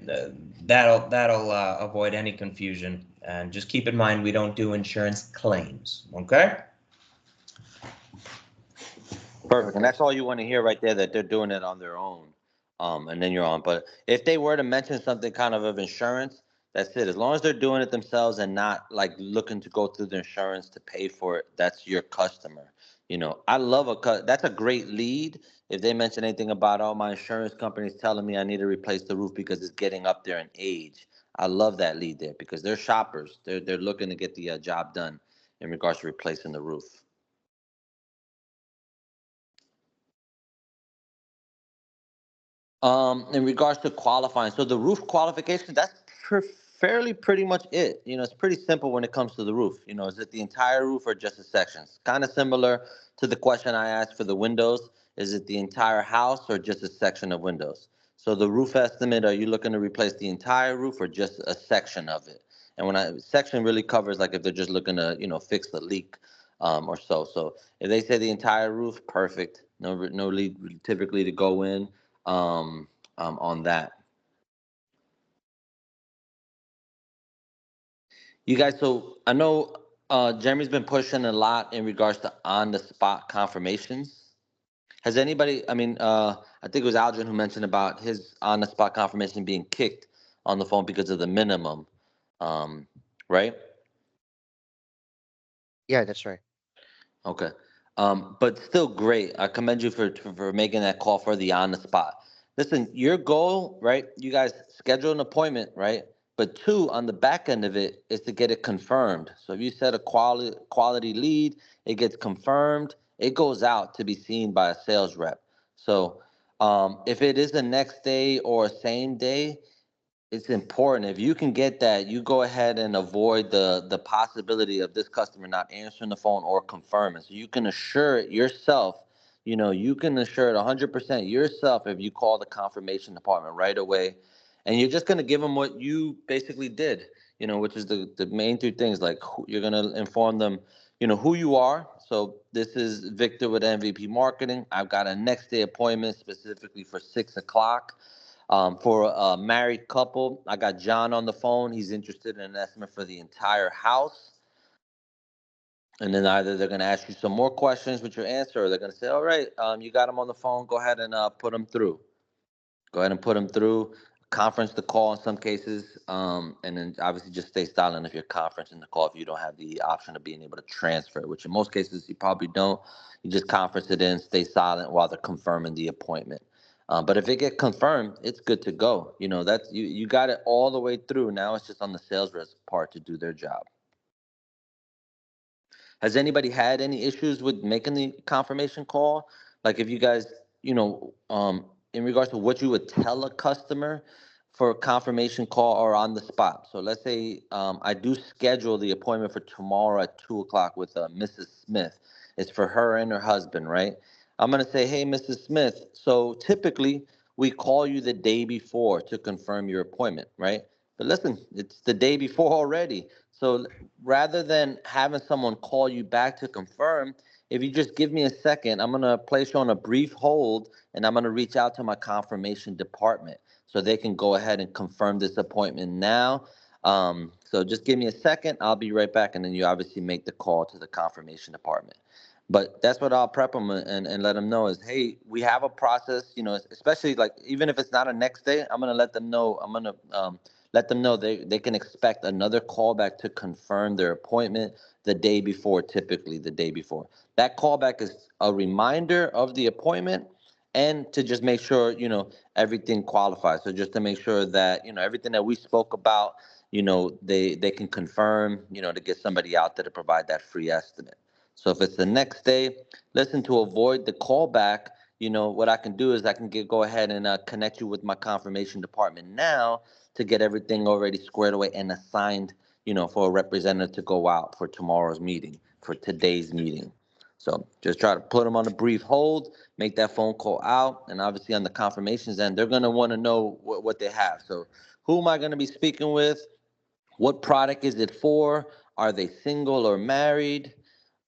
that'll avoid any confusion. And just keep in mind, we don't do insurance claims. Okay? Perfect. And Okay. that's all you want to hear right there, that they're doing it on their own. And then you're on. But if they were to mention something kind of insurance, that's it. As long as they're doing it themselves and not like looking to go through the insurance to pay for it, that's your customer. I love that's a great lead. If they mention anything about, oh, my insurance company is telling me I need to replace the roof because it's getting up there in age. I love that lead there because they're shoppers. They're looking to get the job done in regards to replacing the roof. In regards to qualifying, so the roof qualification, that's fairly pretty much it. It's pretty simple when it comes to the roof. Is it the entire roof or just a section? Kind of similar to the question I asked for the windows. Is it the entire house or just a section of windows? So the roof estimate, are you looking to replace the entire roof or just a section of it? And section really covers like if they're just looking to, fix the leak, or so. So if they say the entire roof, perfect. No lead typically to go in on that. You guys, so I know Jeremy's been pushing a lot in regards to on the spot confirmations. Has anybody, I think it was Aldrin who mentioned about his on the spot confirmation being kicked on the phone because of the minimum, um, right? Yeah, that's right. Okay. But still great. I commend you for making that call for the on the spot. Listen, your goal, right? You guys schedule an appointment, right? But two, on the back end of it is to get it confirmed. So if you set a quality lead, it gets confirmed. It goes out to be seen by a sales rep. So if it is the next day or same day, it's important. If you can get that, you go ahead and avoid the possibility of this customer not answering the phone or confirming. So you can assure it yourself, you can assure it 100% yourself if you call the confirmation department right away. And you're just going to give them what you basically did, which is the main three things. Like you're going to inform them, who you are. So this is Victor with MVP Marketing. I've got a next day appointment specifically for 6 o'clock. For a married couple, I got John on the phone. He's interested in an estimate for the entire house. And then either they're going to ask you some more questions with your answer, or they're going to say, all right, you got him on the phone. Go ahead and put him through. Go ahead and put him through. Conference the call in some cases. And then obviously just stay silent if you're conferencing the call if you don't have the option of being able to transfer it, which in most cases you probably don't. You just conference it in, stay silent while they're confirming the appointment. But if it get confirmed, it's good to go. That's you got it all the way through. Now it's just on the sales rep's part to do their job. Has anybody had any issues with making the confirmation call? Like if you guys, in regards to what you would tell a customer for a confirmation call or on the spot. So let's say I do schedule the appointment for tomorrow at 2 o'clock with Mrs. Smith. It's for her and her husband, right? I'm going to say, hey, Mrs. Smith. So typically we call you the day before to confirm your appointment, right? But listen, it's the day before already. So rather than having someone call you back to confirm, If you just give me a second, I'm gonna place you on a brief hold, and I'm gonna reach out to my confirmation department so they can go ahead and confirm this appointment now. So just give me a second. I'll be right back, and then you obviously make the call to the confirmation department. But that's what I'll prep them and let them know is, hey, we have a process, especially like even if it's not a next day, I'm gonna let them know. I'm gonna let them know they can expect another callback to confirm their appointment the day before, typically the day before. That callback is a reminder of the appointment and to just make sure, everything qualifies. So just to make sure that, everything that we spoke about, they can confirm, to get somebody out there to provide that free estimate. So if it's the next day, listen, to avoid the callback, what I can do is I can go ahead and connect you with my confirmation department now to get everything already squared away and assigned, for a representative to go out for tomorrow's meeting, for today's meeting. So just try to put them on a brief hold, make that phone call out, and obviously on the confirmations end, they're going to want to know what they have. So who am I going to be speaking with? What product is it for? Are they single or married?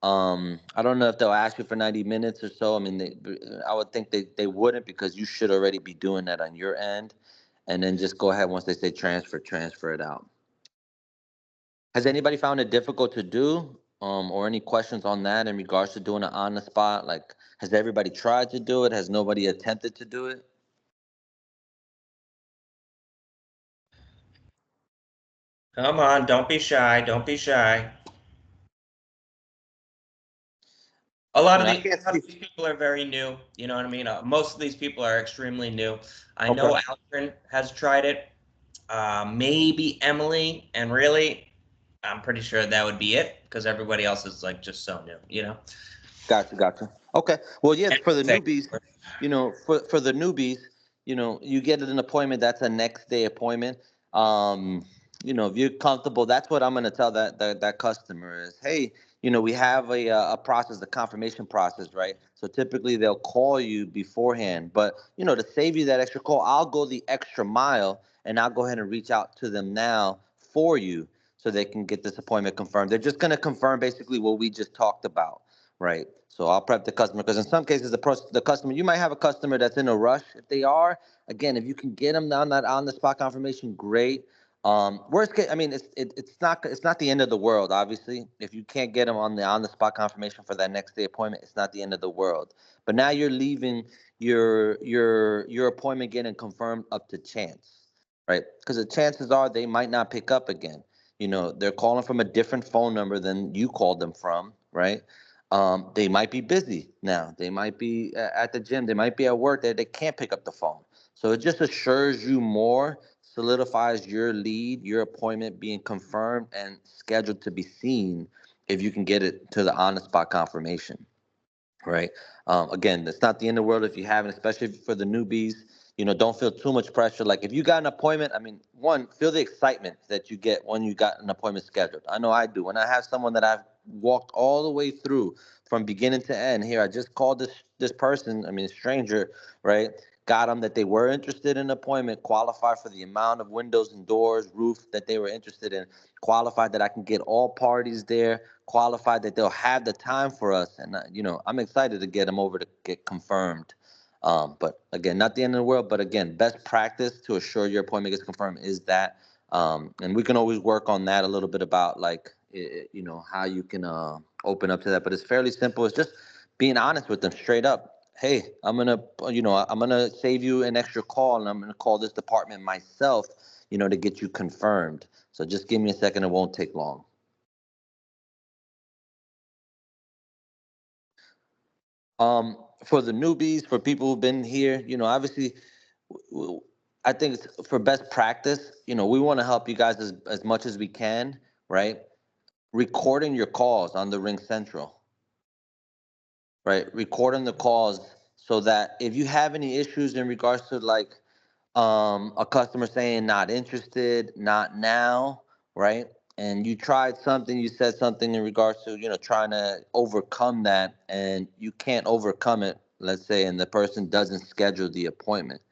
I don't know if they'll ask you for 90 minutes or so. I mean, I would think they wouldn't, because you should already be doing that on your end. And then just go ahead, once they say transfer it out. Has anybody found it difficult to do, or any questions on that in regards to doing it on the spot? Like, has everybody tried to do it? Has nobody attempted to do it? Come on, don't be shy. Don't be shy. A lot You of know, I these, can't a lot see. of these people are very new. You know what I mean? Most of these people are extremely new. I Okay. know Aldrin has tried it. Maybe Emily, and really, I'm pretty sure that would be it because everybody else is like just so new. Gotcha. Okay. Well, yeah, And for the thank newbies, you. for the newbies, you get an appointment. That's a next day appointment. Um, if you're comfortable, that's what I'm going to tell that customer is, hey, we have a process, the confirmation process, right? So typically they'll call you beforehand, but to save you that extra call, I'll go the extra mile and I'll go ahead and reach out to them now for you so they can get this appointment confirmed. They're just going to confirm basically what we just talked about. Right. So I'll prep the customer, because in some cases the customer, you might have a customer that's in a rush. If they are, again, if you can get them on that on the spot confirmation, great. Worst case, I mean, it's not the end of the world. Obviously, if you can't get them on the spot confirmation for that next day appointment, it's not the end of the world. But now you're leaving your appointment getting confirmed up to chance, right? Because the chances are they might not pick up again. They're calling from a different phone number than you called them from, right? They might be busy now. They might be at the gym. They might be at work. They can't pick up the phone. So it just assures you more, solidifies your lead, your appointment being confirmed and scheduled to be seen if you can get it to the on the spot confirmation, right? Again, it's not the end of the world if you haven't, especially for the newbies. Don't feel too much pressure. Like if you got an appointment, I mean, one, feel the excitement that you get when you got an appointment scheduled. I know I do. When I have someone that I've walked all the way through from beginning to end, here, I just called this person, I mean, stranger, right? Got them that they were interested in an appointment, qualified for the amount of windows and doors, roof that they were interested in, qualified that I can get all parties there, qualified that they'll have the time for us. And, I'm excited to get them over to get confirmed. But again, not the end of the world. But again, best practice to assure your appointment gets confirmed is that. And we can always work on that a little bit about like, how you can open up to that. But it's fairly simple. It's just being honest with them straight up. Hey, I'm gonna save you an extra call, and I'm gonna call this department myself, to get you confirmed. So just give me a second. It won't take long. For the newbies, for people who've been here, obviously, w- I think it's for best practice. We want to help you guys as much as we can, right? Recording your calls on the Ring Central, right? Recording the calls so that if you have any issues in regards to like a customer saying not interested, not now, right? And you tried something, you said something in regards to, trying to overcome that, and you can't overcome it, let's say, and the person doesn't schedule the appointment.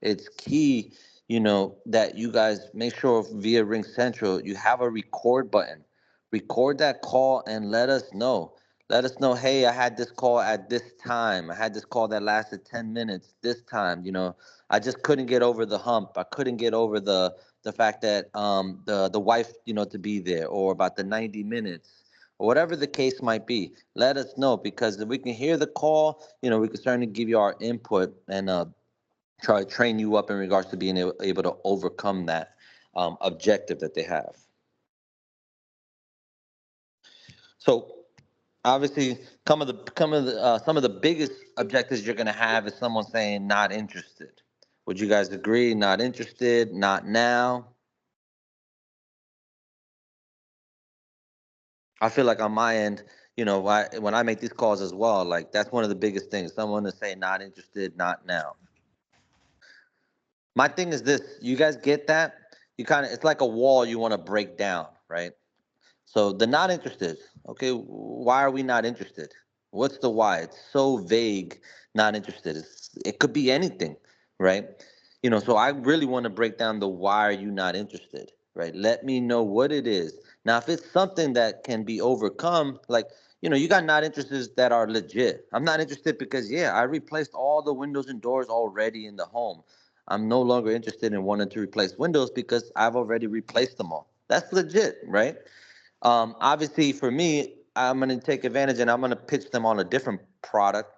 It's key, that you guys make sure via Ring Central you have a record button. Record that call and let us know. Let us know, hey, I had this call at this time. I had this call that lasted 10 minutes this time. I just couldn't get over the hump. I couldn't get over the fact that the wife, to be there, or about the 90 minutes, or whatever the case might be. Let us know, because if we can hear the call, we can certainly give you our input and try to train you up in regards to being able to overcome that objective that they have. So obviously, some of the biggest objectives you're going to have is someone saying not interested. Would you guys agree? Not interested, not now. I feel like on my end, when I make these calls as well, like that's one of the biggest things. Someone to say not interested, not now. My thing is this: you guys get that? It's like a wall you want to break down, right? So the not interested. Okay, why are we not interested? What's the why? It's so vague. Not interested. It could be anything, right? So I really want to break down the why are you not interested, right? Let me know what it is. Now, if it's something that can be overcome, like you got not interested that are legit. I'm not interested because I replaced all the windows and doors already in the home. I'm no longer interested in wanting to replace windows because I've already replaced them all. That's legit, right? Obviously, for me, I'm going to take advantage and I'm going to pitch them on a different project.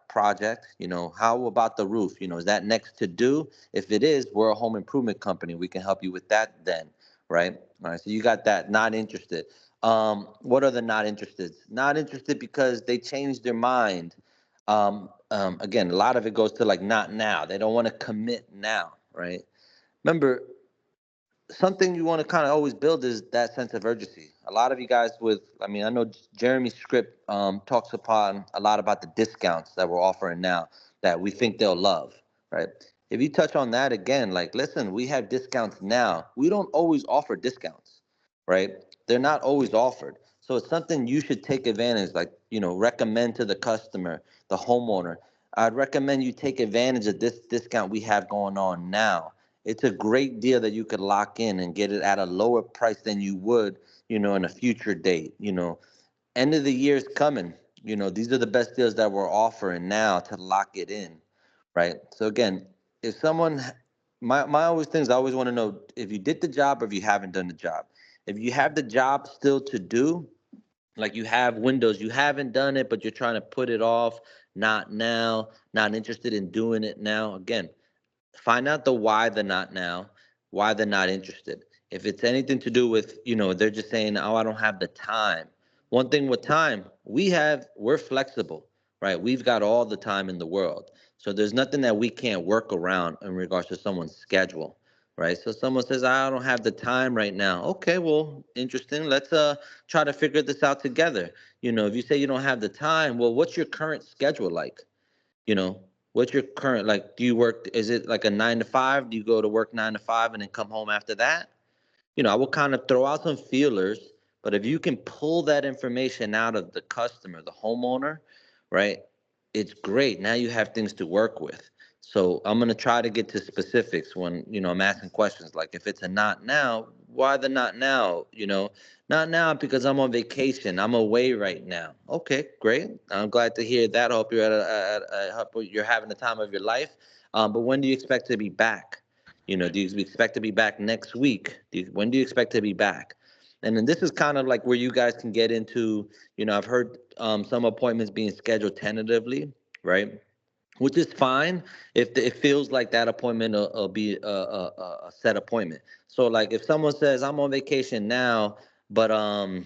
How about the roof? Is that next to do? If it is, we're a home improvement company. We can help you with that then, right? All right. So you got that. Not interested. What are the not interested? Not interested because they changed their mind. Again, a lot of it goes to like not now. They don't want to commit now, right? Remember, something you want to kind of always build is that sense of urgency. A lot of you guys I know Jeremy's script talks upon a lot about the discounts that we're offering now that we think they'll love, right? If you touch on that again, like, listen, we have discounts now. We don't always offer discounts, right? They're not always offered. So it's something you should take advantage, like, recommend to the customer, the homeowner. I'd recommend you take advantage of this discount we have going on now. It's a great deal that you could lock in and get it at a lower price than you would, in a future date. End of the year is coming. These are the best deals that we're offering now to lock it in, right? So again, if someone, my always things, I always want to know if you did the job or if you haven't done the job. If you have the job still to do, like you have windows, you haven't done it, but you're trying to put it off, not now, not interested in doing it now. Again, find out the why they're not now, why they're not interested. If it's anything to do with, they're just saying, oh, I don't have the time. One thing with time, we're flexible, right? We've got all the time in the world. So there's nothing that we can't work around in regards to someone's schedule, right? So someone says, I don't have the time right now. Okay, well, interesting. Let's try to figure this out together. If you say you don't have the time, well, what's your current schedule like? you know what's your current, like, do you work, is it like a 9 to 5? Do you go to work 9 to 5 and then come home after that? I will kind of throw out some feelers, but if you can pull that information out of the customer, the homeowner, right, it's great. Now you have things to work with. So I'm going to try to get to specifics when, I'm asking questions like, if it's a not now, why the not now? Not now because I'm on vacation. I'm away right now. Okay, great. I'm glad to hear that. I hope you're I hope you're having the time of your life. But when do you expect to be back? Do you expect to be back next week? When do you expect to be back? And then this is kind of like where you guys can get into, I've heard some appointments being scheduled tentatively, right? Which is fine if it feels like that appointment will be a set appointment. So like if someone says I'm on vacation now, but and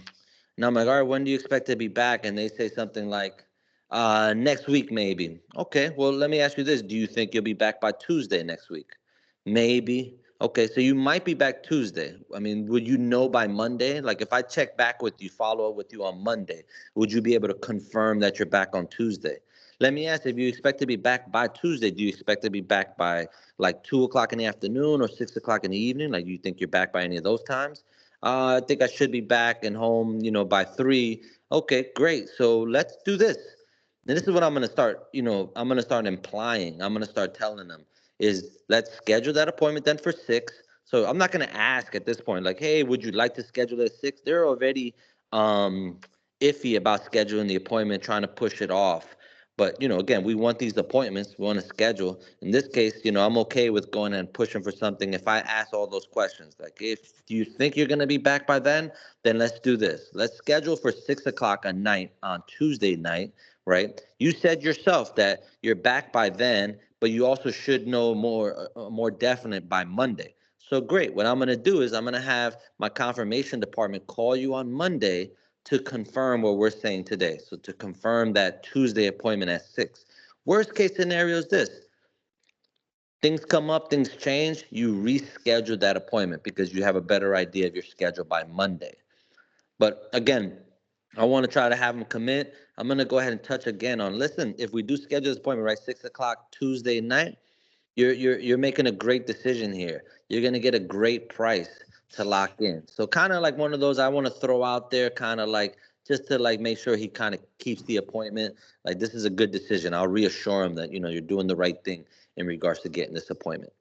I'm like, all right, when do you expect to be back? And they say something like next week maybe. Okay, well let me ask you this: do you think you'll be back by Tuesday next week? Maybe. Okay, so you might be back Tuesday. I mean, would you know by Monday? Like if I check back with you, follow up with you on Monday, would you be able to confirm that you're back on Tuesday? Let me ask, if you expect to be back by Tuesday, do you expect to be back by like 2 o'clock in the afternoon or 6 o'clock in the evening? Like, you think you're back by any of those times? I think I should be back and home, by 3. Okay, great. So let's do this. And this is what I'm going to start, I'm going to start implying. I'm going to start telling them is let's schedule that appointment then for 6. So I'm not going to ask at this point, like, hey, would you like to schedule at 6? They're already, um, iffy about scheduling the appointment, trying to push it off. But, again, we want these appointments. We want to schedule. In this case, I'm okay with going and pushing for something if I ask all those questions. Like, if you think you're going to be back by then let's do this. Let's schedule for 6 o'clock a night on Tuesday night, right? You said yourself that you're back by then, but you also should know more definite by Monday. So great. What I'm going to do is I'm going to have my confirmation department call you on Monday to confirm what we're saying today. So to confirm that Tuesday appointment at 6. Worst case scenario is this. Things come up, things change, you reschedule that appointment because you have a better idea of your schedule by Monday. But again, I want to try to have them commit. I'm going to go ahead and touch again on, listen, if we do schedule this appointment, right, 6 o'clock Tuesday night, you're making a great decision here. You're gonna get a great price to lock in. So kind of like one of those I want to throw out there, kind of like just to like make sure he kind of keeps the appointment. Like this is a good decision. I'll reassure him that you're doing the right thing in regards to getting this appointment.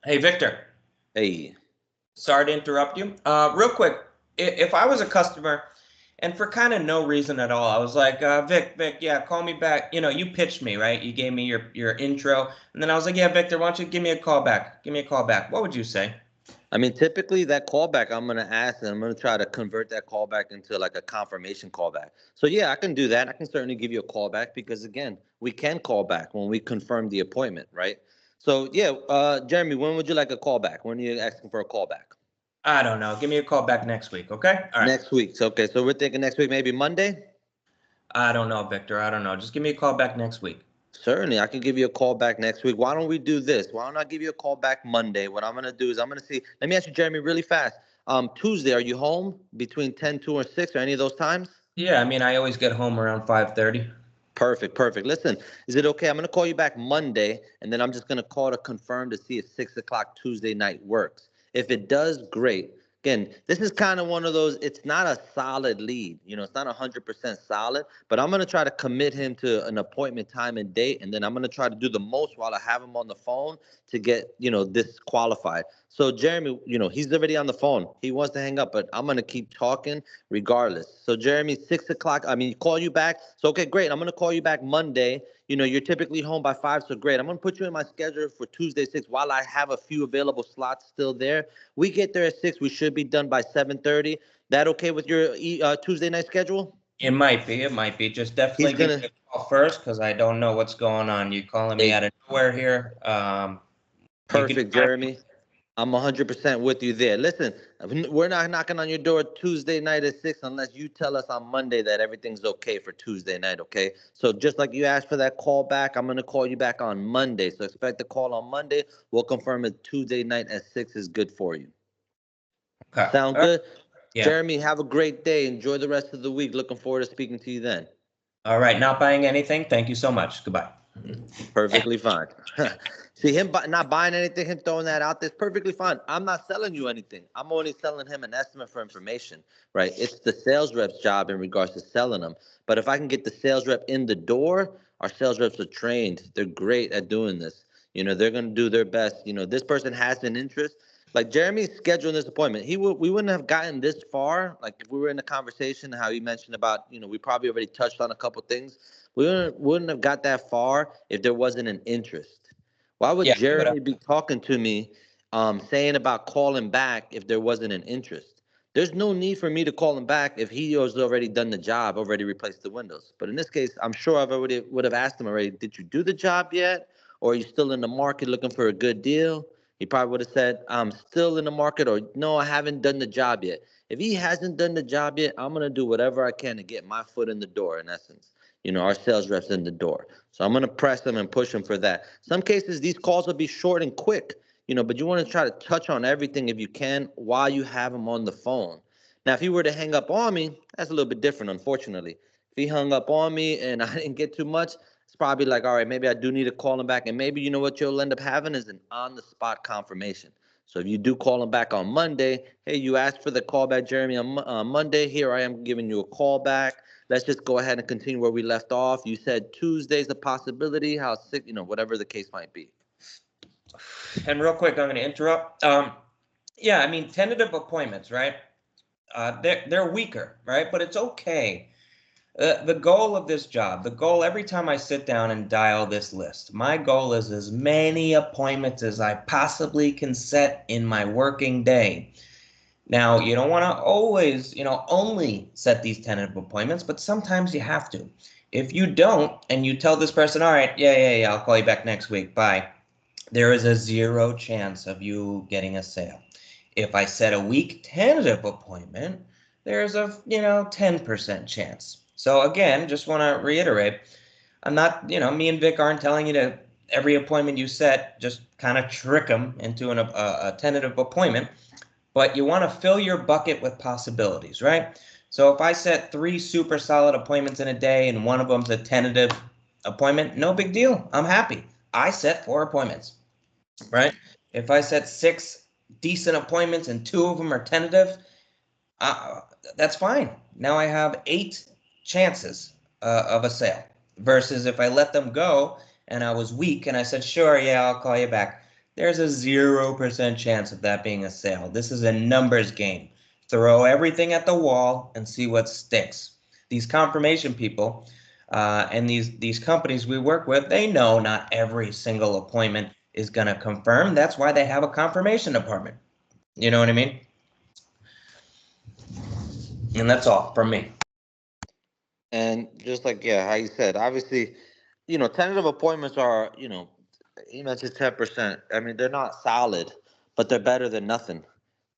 Hey, Victor. Hey. Sorry to interrupt you. Real quick, if I was a customer and for kind of no reason at all, I was like, Vic, yeah, call me back. You pitched me, right? You gave me your intro. And then I was like, yeah, Victor, why don't you give me a call back? Give me a call back. What would you say? I mean, typically that callback, I'm going to ask and I'm going to try to convert that callback into like a confirmation callback. So yeah, I can do that. I can certainly give you a callback because again, we can call back when we confirm the appointment, right? So yeah, Jeremy, when would you like a callback? When are you asking for a callback? I don't know. Give me a call back next week, okay? All right. Next week. So, okay, so we're thinking next week, maybe Monday? I don't know, Victor. I don't know. Just give me a call back next week. Certainly, I can give you a call back next week. Why don't we do this? Why don't I give you a call back Monday? What I'm going to do is I'm going to see. Let me ask you, Jeremy, really fast. Tuesday, are you home between 10, 2, or 6, or any of those times? Yeah, I mean, I always get home around 5:30. Perfect. Listen, is it okay? I'm going to call you back Monday, and then I'm just going to call to confirm to see if 6 o'clock Tuesday night works. If it does, great. Again, this is kind of one of those, it's not a solid lead. It's not 100% solid, but I'm going to try to commit him to an appointment time and date, and then I'm going to try to do the most while I have him on the phone to get, this qualified. So Jeremy, he's already on the phone. He wants to hang up, but I'm going to keep talking regardless. So Jeremy, 6 o'clock, call you back. So, okay, great. I'm going to call you back Monday. You're typically home by 5, so great. I'm going to put you in my schedule for Tuesday 6 while I have a few available slots still there. We get there at 6. We should be done by 7:30. That okay with your Tuesday night schedule? It might be. It might be. Just definitely He's give going me a call first because I don't know what's going on. You calling me to. out of nowhere here. You could Perfect, Jeremy. I'm 100% with you there. Listen, we're not knocking on your door Tuesday night at 6 unless you tell us on Monday that everything's okay for Tuesday night, okay? So just like you asked for that call back, I'm going to call you back on Monday. So expect the call on Monday. We'll confirm it Tuesday night at 6 is good for you. Okay. Sound good? Yeah. Jeremy, have a great day. Enjoy the rest of the week. Looking forward to speaking to you then. All right. Not buying anything. Thank you so much. Goodbye. Perfectly fine. See, him not buying anything, him throwing that out there, it's perfectly fine. I'm not selling you anything. I'm only selling him an estimate for information, right? It's the sales rep's job in regards to selling them. But if I can get the sales rep in the door, our sales reps are trained. They're great at doing this. They're going to do their best. This person has an interest. Like Jeremy's scheduling this appointment, we wouldn't have gotten this far. Like if we were in a conversation, how you mentioned about, we probably already touched on a couple things. We wouldn't have got that far if there wasn't an interest. Why would Yeah. Jeremy be talking to me, saying about calling back if there wasn't an interest? There's no need for me to call him back if he has already done the job, already replaced the windows. But in this case, I'm sure I've already would have asked him already, did you do the job yet? Or are you still in the market looking for a good deal? He probably would have said, I'm still in the market, or no, I haven't done the job yet. If he hasn't done the job yet, I'm going to do whatever I can to get my foot in the door, in essence. Our sales reps in the door. So I'm going to press them and push them for that. Some cases, these calls will be short and quick, but you want to try to touch on everything if you can while you have them on the phone. Now, if he were to hang up on me, that's a little bit different, unfortunately. If he hung up on me and I didn't get too much, it's probably like, all right, maybe I do need to call him back. And maybe what you'll end up having is an on-the-spot confirmation. So if you do call him back on Monday, hey, you asked for the call back, Jeremy, on Monday. Here I am giving you a call back. Let's just go ahead and continue where we left off. You said Tuesday's a possibility, how sick, whatever the case might be. And real quick, I'm going to interrupt. Yeah, I mean, tentative appointments, right? they're weaker, right? But it's okay. The goal of this job, the goal every time I sit down and dial this list, my goal is as many appointments as I possibly can set in my working day. Now, you don't want to always, only set these tentative appointments, but sometimes you have to. If you don't, and you tell this person, all right, yeah, I'll call you back next week, bye, there is a 0 chance of you getting a sale. If I set a week tentative appointment, there's a 10% chance. So again, just want to reiterate, I'm not, me and Vic aren't telling you to every appointment you set, just kind of trick them into a tentative appointment, but you want to fill your bucket with possibilities, right? So if I set 3 super solid appointments in a day and one of them's a tentative appointment, no big deal. I'm happy. I set 4 appointments, right? If I set 6 decent appointments and 2 of them are tentative, uh, that's fine. Now I have 8 chances of a sale versus if I let them go and I was weak and I said, sure, yeah, I'll call you back. There's a 0% chance of that being a sale. This is a numbers game. Throw everything at the wall and see what sticks. These confirmation people and these companies we work with, they know not every single appointment is going to confirm. That's why they have a confirmation department. You know what I mean? And that's all from me. And just like, yeah, how you said, obviously, tentative appointments are, you mentioned 10%. I mean, they're not solid, but they're better than nothing,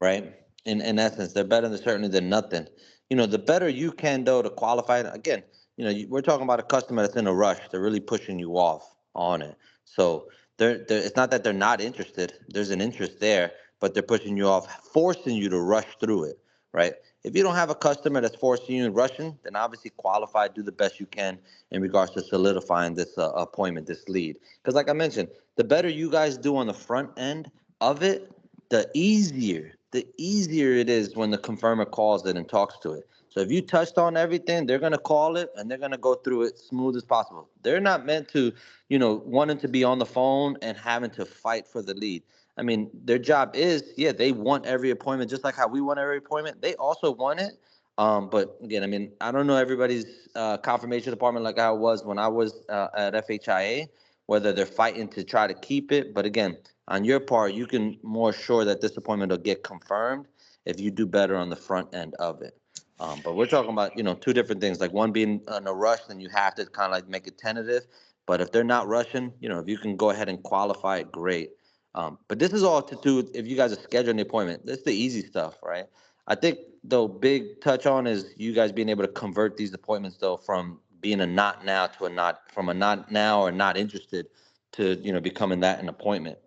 right? In essence, they're better than certainly than nothing. The better you can, though, to qualify, again, we're talking about a customer that's in a rush. They're really pushing you off on it. So it's not that they're not interested. There's an interest there, but they're pushing you off, forcing you to rush through it, right? If you don't have a customer that's forcing you and rushing, then obviously qualify, do the best you can in regards to solidifying this appointment, this lead. Because like I mentioned, the better you guys do on the front end of it, the easier it is when the confirmer calls it and talks to it. So if you touched on everything, they're gonna call it and they're gonna go through it smooth as possible. They're not meant to, wanting to be on the phone and having to fight for the lead. I mean, their job is, yeah, they want every appointment, just like how we want every appointment. They also want it. But again, I mean, I don't know everybody's confirmation department like how it was when I was at FHIA, whether they're fighting to try to keep it. But again, on your part, you can more sure that this appointment will get confirmed if you do better on the front end of it. But we're talking about, two different things, like one being in a rush, then you have to kind of like make it tentative. But if they're not rushing, if you can go ahead and qualify it, great. But this is all to do if you guys are scheduling the appointment. That's the easy stuff, right? I think the big touch on is you guys being able to convert these appointments though from being a not now to a not from a not now or not interested to becoming that an appointment.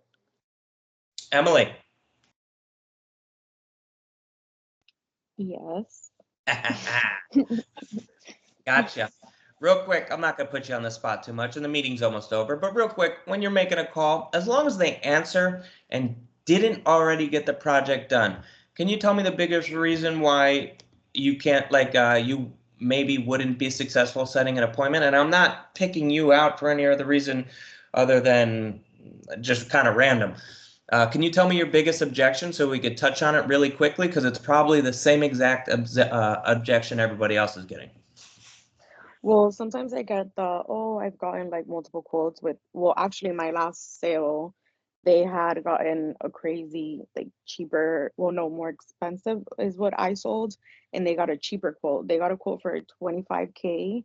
Emily. Yes. Gotcha. Real quick, I'm not going to put you on the spot too much, and the meeting's almost over, but real quick, when you're making a call, as long as they answer and didn't already get the project done, can you tell me the biggest reason why you can't, you maybe wouldn't be successful setting an appointment? And I'm not picking you out for any other reason other than just kind of random. Can you tell me your biggest objection so we could touch on it really quickly? Because it's probably the same exact objection everybody else is getting. Well, sometimes I get I've gotten like multiple quotes with, well, actually, my last sale, they had gotten a crazy, like cheaper, well, no, more expensive is what I sold, and they got a cheaper quote. They got a quote for 25K,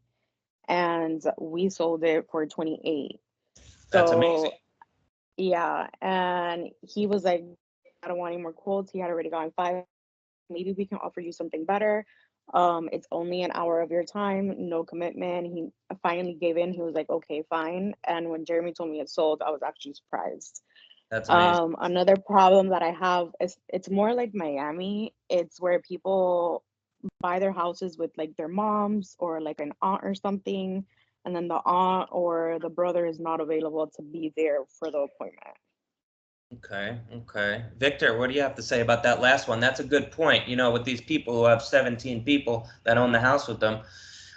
and we sold it for 28. That's amazing. So, yeah, and he was like, I don't want any more quotes. He had already gotten 5. Maybe we can offer you something better. It's only an hour of your time, no commitment. He finally gave in. He was like, okay, fine. And when Jeremy told me it sold, I was actually surprised. That's amazing. Another problem that I have is it's more like Miami. It's where people buy their houses with like their moms or like an aunt or something, and then the aunt or the brother is not available to be there for the appointment. Okay. Victor, what do you have to say about that last one? That's a good point. With these people who have 17 people that own the house with them,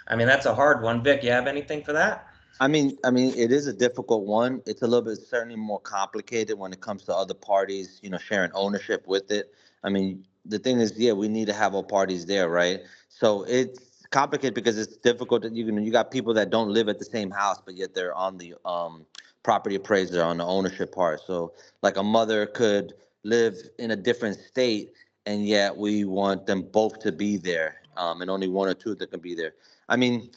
I mean, that's a hard one. Vic, you have anything for that? I mean, it is a difficult one. It's a little bit certainly more complicated when it comes to other parties, sharing ownership with it. I mean, the thing is, yeah, we need to have all parties there, right? So it's complicated because it's difficult that you got people that don't live at the same house, but yet they're on the property appraiser on the ownership part. So like a mother could live in a different state, and yet we want them both to be there, and only one or two that can be there. I mean,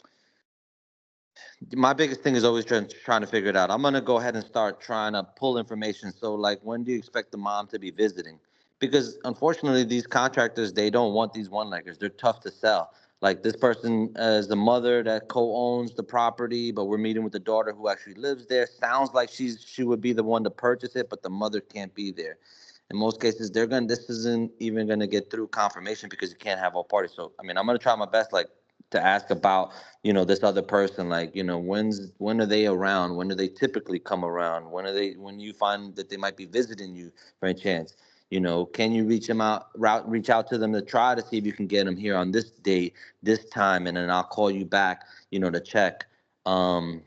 my biggest thing is always trying to figure it out. I'm gonna go ahead and start trying to pull information. So, like, when do you expect the mom to be visiting? Because unfortunately, these contractors, they don't want these one-leggers. They're tough to sell. Like, this person is the mother that co-owns the property, but we're meeting with the daughter who actually lives there. Sounds like she would be the one to purchase it, but the mother can't be there. In most cases, this isn't even gonna get through confirmation because you can't have all parties. So, I mean, I'm gonna try my best, like, to ask about, this other person, like, when are they around, when do they typically come around, when you find that they might be visiting you for a chance, can you reach out to them to try to see if you can get them here on this date, this time, and then I'll call you back, to check. I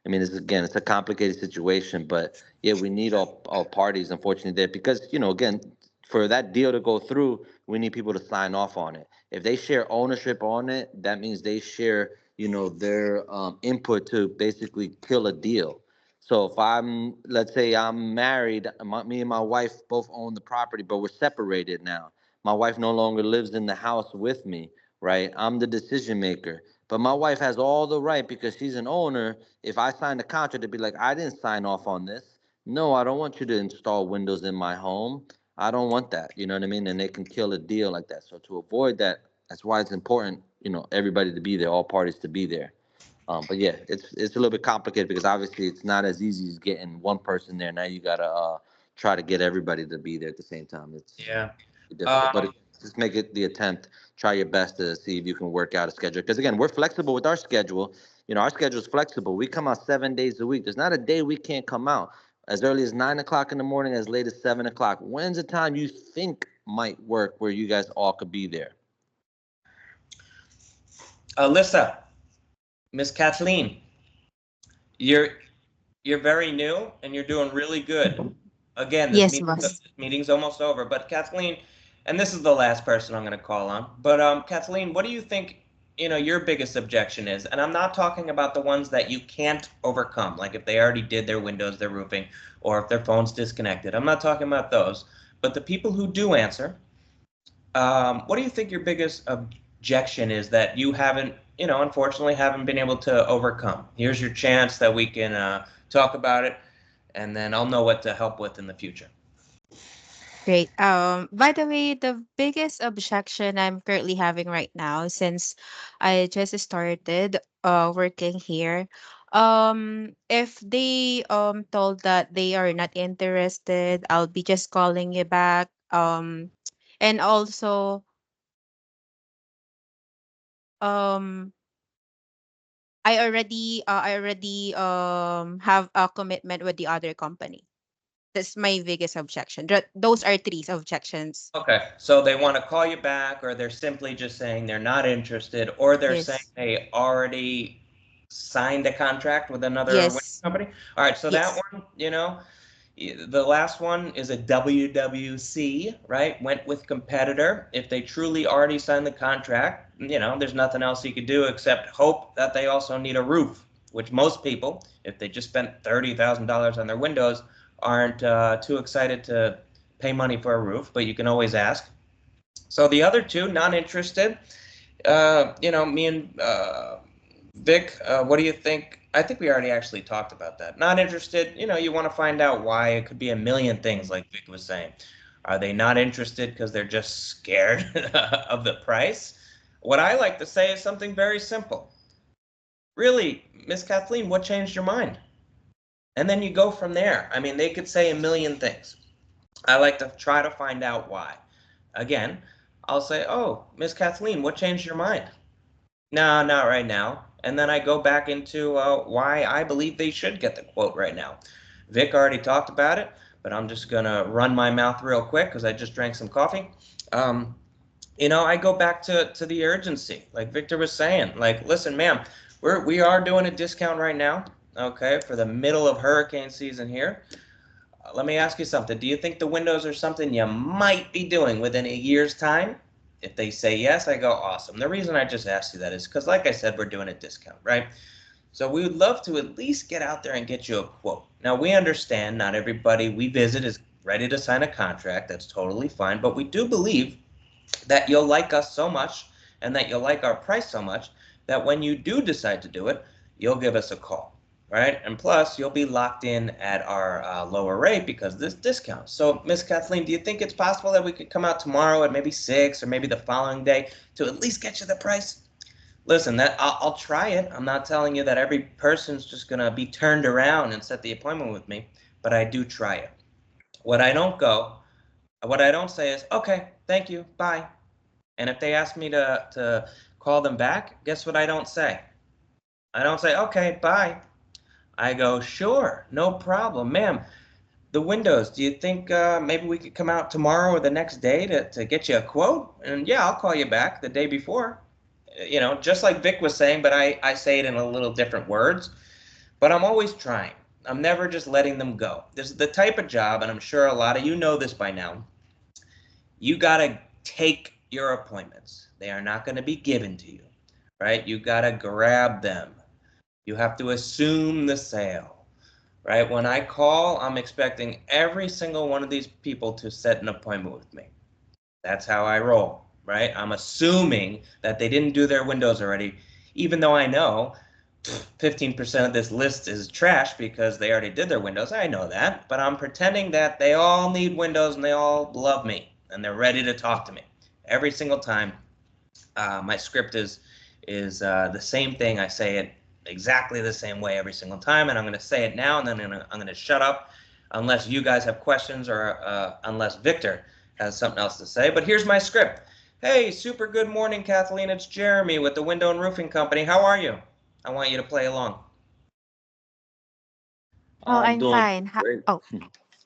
mean, it's a complicated situation, but yeah, we need all parties, unfortunately, there, because, again, for that deal to go through, we need people to sign off on it. If they share ownership on it, that means they share, their input to basically kill a deal. So if let's say I'm married, me and my wife both own the property, but we're separated now. My wife no longer lives in the house with me, right? I'm the decision maker. But my wife has all the right because she's an owner. If I sign the contract, to be like, I didn't sign off on this. No, I don't want you to install windows in my home. I don't want that. You know what I mean? And they can kill a deal like that. So to avoid that, that's why it's important, everybody to be there, all parties to be there. But yeah, it's a little bit complicated because obviously it's not as easy as getting one person there. Now you gotta try to get everybody to be there at the same time. It's Yeah. difficult, but just make it the attempt. Try your best to see if you can work out a schedule. Because again, we're flexible with our schedule. Our schedule is flexible. We come out 7 days a week. There's not a day we can't come out. As early as 9 o'clock in the morning, as late as 7 o'clock. When's the time you think might work where you guys all could be there? Alyssa, Miss Kathleen, you're you're very new and you're doing really good. Again, Yes, boss. this meeting's almost over, but Kathleen, and this is the last person I'm going to call on. But Kathleen, what do you think, your biggest objection is? And I'm not talking about the ones that you can't overcome, like if they already did their windows, their roofing, or if their phone's disconnected. I'm not talking about those. But the people who do answer, what do you think your biggest objection is that you haven't, unfortunately haven't been able to overcome? Here's your chance that we can talk about it, and then I'll know what to help with in the future. Great. By the way, the biggest objection I'm currently having right now, since I just started working here, if they told that they are not interested, I'll be just calling you back. And also um I already have a commitment with the other company. That's my biggest objection. Those are three objections. Okay, so they want to call you back, or they're simply just saying they're not interested, or they're saying Yes. they already signed a contract with another window Yes. company. All right, so that Yes. one, the last one is a WWC, right? Went with competitor. If they truly already signed the contract, there's nothing else you could do except hope that they also need a roof, which most people, if they just spent $30,000 on their windows, aren't too excited to pay money for a roof, but you can always ask. So the other two, not interested. Me and Vic, what do you think? I think we already actually talked about that. Not interested. You want to find out why. It could be a million things, like Vic was saying. Are they not interested because they're just scared of the price? What I like to say is something very simple. Really, Miss Kathleen, what changed your mind? And then you go from there. I mean, they could say a million things. I like to try to find out why. Again, I'll say, "Oh, Miss Kathleen, what changed your mind?" No, not right now. And then I go back into why I believe they should get the quote right now. Vic already talked about it, but I'm just going to run my mouth real quick because I just drank some coffee. I go back to the urgency. Like Victor was saying, like, listen, ma'am, we are doing a discount right now, okay, for the middle of hurricane season here. let me ask you something. Do you think the windows are something you might be doing within a year's time? If they say yes, I go, awesome. The reason I just asked you that is because, like I said, we're doing a discount, right? So we would love to at least get out there and get you a quote. Now, we understand not everybody we visit is ready to sign a contract. That's totally fine. But we do believe that you'll like us so much and that you'll like our price so much that when you do decide to do it, you'll give us a call, right? And plus, you'll be locked in at our lower rate because of this discount. So, Miss Kathleen, do you think it's possible that we could come out tomorrow at maybe 6 or maybe the following day to at least get you the price? Listen, that I'll try it. I'm not telling you that every person's just gonna be turned around and set the appointment with me, but I do try it. What I don't go, what I don't say is, okay, thank you, bye. And if they ask me to call them back, guess what I don't say? I don't say, okay, bye. I go, sure, no problem, ma'am. The windows, do you think maybe we could come out tomorrow or the next day to get you a quote? And yeah, I'll call you back the day before. Just like Vic was saying, but I say it in a little different words. But I'm always trying. I'm never just letting them go. This is the type of job, and I'm sure a lot of you know this by now. You got to take your appointments. They are not going to be given to you, right? You got to grab them. You have to assume the sale, right? When I call, I'm expecting every single one of these people to set an appointment with me. That's how I roll, right? I'm assuming that they didn't do their windows already, even though I know 15% of this list is trash because they already did their windows. I know that, but I'm pretending that they all need windows and they all love me and they're ready to talk to me every single time. My script is the same thing. I say it exactly the same way every single time, and I'm going to say it now, and then I'm going to shut up unless you guys have questions or unless Victor has something else to say. But here's my script. Hey, super good morning, Kathleen. It's Jeremy with the Window and Roofing Company. How are you? I want you to play along. Oh, I'm I'm doing fine. great. Oh,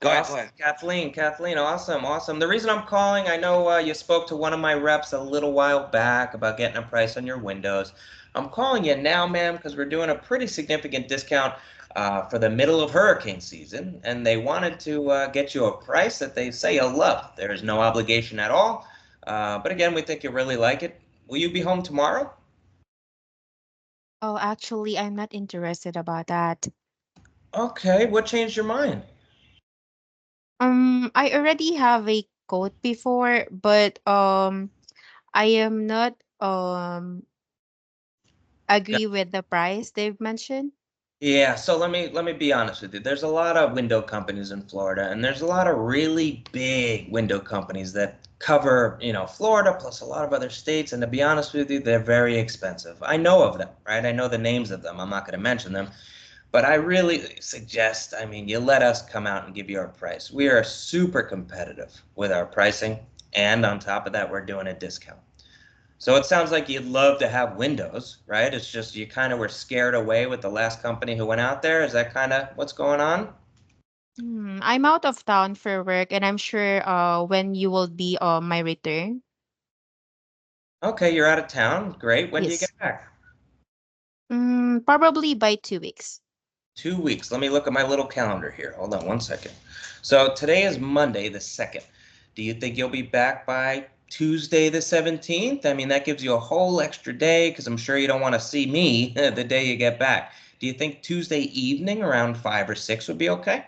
Go ahead, go Awesome, ahead. Kathleen, awesome, awesome. The reason I'm calling, I know you spoke to one of my reps a little while back about getting a price on your windows. I'm calling you now, ma'am, because we're doing a pretty significant discount for the middle of hurricane season, and they wanted to get you a price that they say you'll love. There is no obligation at all, but again, we think you really like it. Will you be home tomorrow? oh, actually, I'm not interested about that. Okay, what changed your mind? I already have a quote before, but I am not agree with the price they've mentioned. Yeah, so let me be honest with you. There's a lot of window companies in Florida, and there's a lot of really big window companies that cover, Florida plus a lot of other states, and to be honest with you, they're very expensive. I know of them, right? I know the names of them. I'm not going to mention them, but I really suggest, I mean, you let us come out and give you our price. We are super competitive with our pricing, and on top of that, we're doing a discount. So it sounds like you'd love to have windows, right? It's just you kind of were scared away with the last company who went out there. Is that kind of what's going on? I'm out of town for work, and I'm sure when you will be on my return. Okay, you're out of town. Great. When do you Yes. get back? Probably by 2 weeks. 2 weeks. Let me look at my little calendar here. Hold on one second. So today is Monday, the 2nd. Do you think you'll be back by Tuesday, the 17th? I mean, that gives you a whole extra day because I'm sure you don't want to see me the day you get back. Do you think Tuesday evening around 5 or 6 would be okay?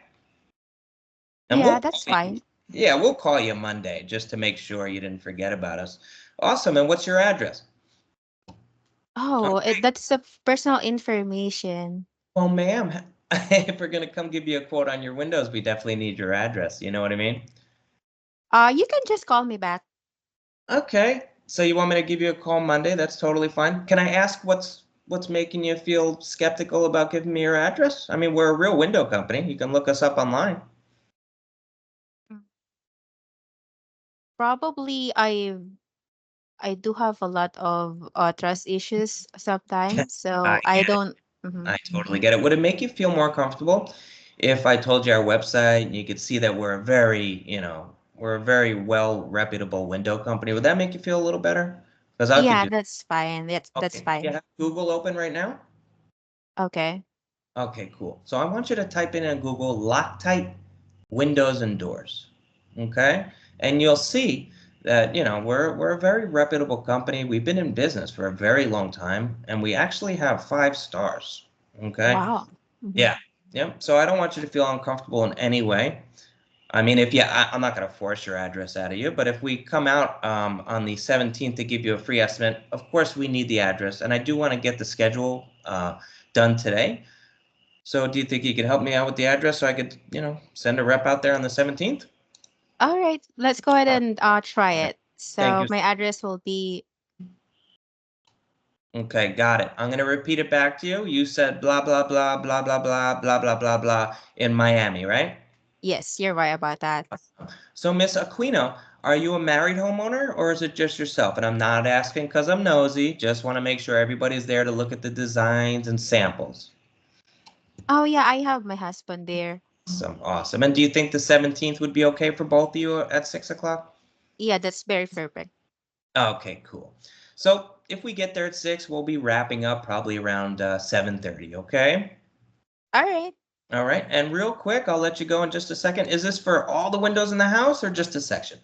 And Yeah, we'll that's call you, fine. yeah, we'll call you Monday just to make sure you didn't forget about us. Awesome. And what's your address? Oh, Okay. that's the personal information. Well, ma'am, if we're gonna come give you a quote on your windows, we definitely need your address. You know what I mean? You can just call me back. Okay. So you want me to give you a call Monday? That's totally fine. Can I ask what's making you feel skeptical about giving me your address? I mean, we're a real window company. You can look us up online. Mm. Probably I do have a lot of trust issues sometimes, I so I don't. Mhm. I totally get it. Would it make you feel more comfortable if I told you our website and you could see that we're a very well reputable window company? Would that make you feel a little better? Because I could Yeah, do. that's fine. That's Okay. Do you fine. have Google open right now? Okay. Okay, cool. So I want you to type in Google Loctite windows and doors. Okay? And you'll see that, we're a very reputable company. We've been in business for a very long time, and we actually have 5 stars. Okay? Wow. Mhm. Yeah. Yep. So I don't want you to feel uncomfortable in any way. I mean, if I'm not going to force your address out of you, but if we come out on the 17th to give you a free estimate, of course we need the address, and I do want to get the schedule done today. So do you think you could help me out with the address so I could, send a rep out there on the 17th? All right, let's go ahead All and try right. it. Thank So you. my address will be, Okay, got it. I'm going to repeat it back to you. You said blah, blah, blah, blah, blah, blah, blah, blah, blah, blah in Miami, right? yes, you're right about that. So, Miss Aquino, are you a married homeowner or is it just yourself? And I'm not asking because I'm nosy, just want to make sure everybody's there to look at the designs and samples. Oh yeah, I have my husband there. Awesome, awesome. And do you think the 17th would be okay for both of you at 6 o'clock? Yeah, that's very perfect. Okay, cool. So, if we get there at 6, we'll be wrapping up probably around 7:30, okay? All right. All right, and real quick, I'll let you go in just a second. Is this for all the windows in the house or just a section?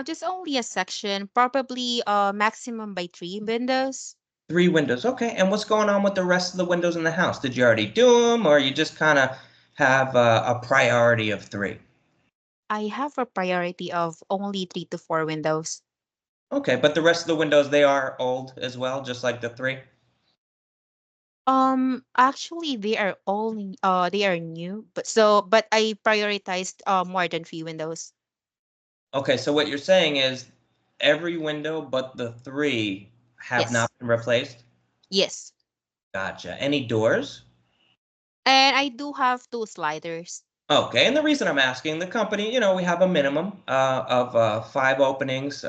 Just only a section, probably maximum by 3 windows. 3 windows. Okay. And what's going on with the rest of the windows in the house? Did you already do them, or you just kind of have a priority of 3? I have a priority of only 3 to 4 windows. Okay, but the rest of the windows they are old as well, just like the 3. Actually, they are new, but I prioritized more than 3 windows. Okay, so what you're saying is every window but the 3 have not Yes, been replaced. yes, Gotcha. Any doors? and I do have 2 sliders. Okay, and the reason I'm asking the company, we have a minimum of 5 openings,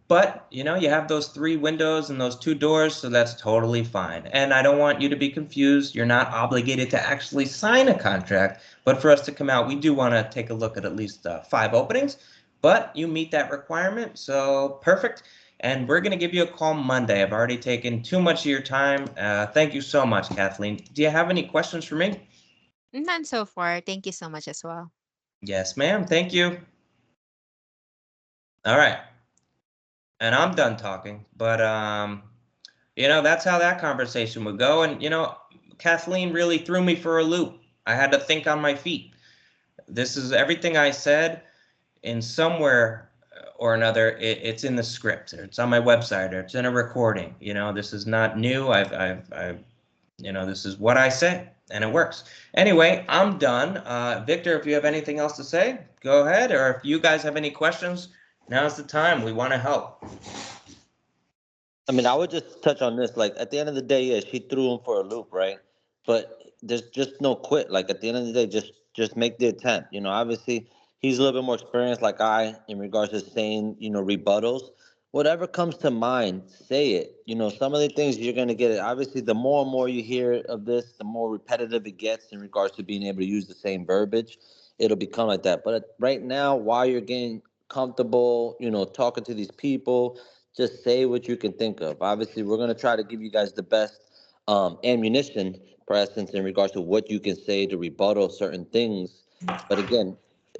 but you have those 3 windows and those 2 doors, so that's totally fine. And I don't want you to be confused. You're not obligated to actually sign a contract, but for us to come out, we do want to take a look at least 5 openings. But you meet that requirement, so perfect. And we're going to give you a call Monday. I've already taken too much of your time. Thank you so much, Kathleen. Do you have any questions for me? None so far. Thank you so much as well. Yes, ma'am. Thank you. All right. And I'm done talking. But that's how that conversation would go. And Kathleen really threw me for a loop. I had to think on my feet. This is everything I said in somewhere or another. It's in the script. Or it's on my website. Or it's in a recording. This is not new. This is what I say, and it works. Anyway, I'm done. Victor, if you have anything else to say, go ahead. Or if you guys have any questions, now's the time. We want to help. I mean, I would just touch on this. Like at the end of the day, yeah, she threw him for a loop, right? But there's just no quit. Like at the end of the day, just make the attempt. Obviously he's a little bit more experienced, like I, in regards to saying, rebuttals. Whatever comes to mind, say it. Some of the things you're gonna get it. Obviously, the more and more you hear of this, the more repetitive it gets in regards to being able to use the same verbiage. It'll become like that. But right now, while you're getting comfortable, talking to these people, just say what you can think of. Obviously, we're going to try to give you guys the best ammunition, for instance, in regards to what you can say to rebuttal certain things. But again,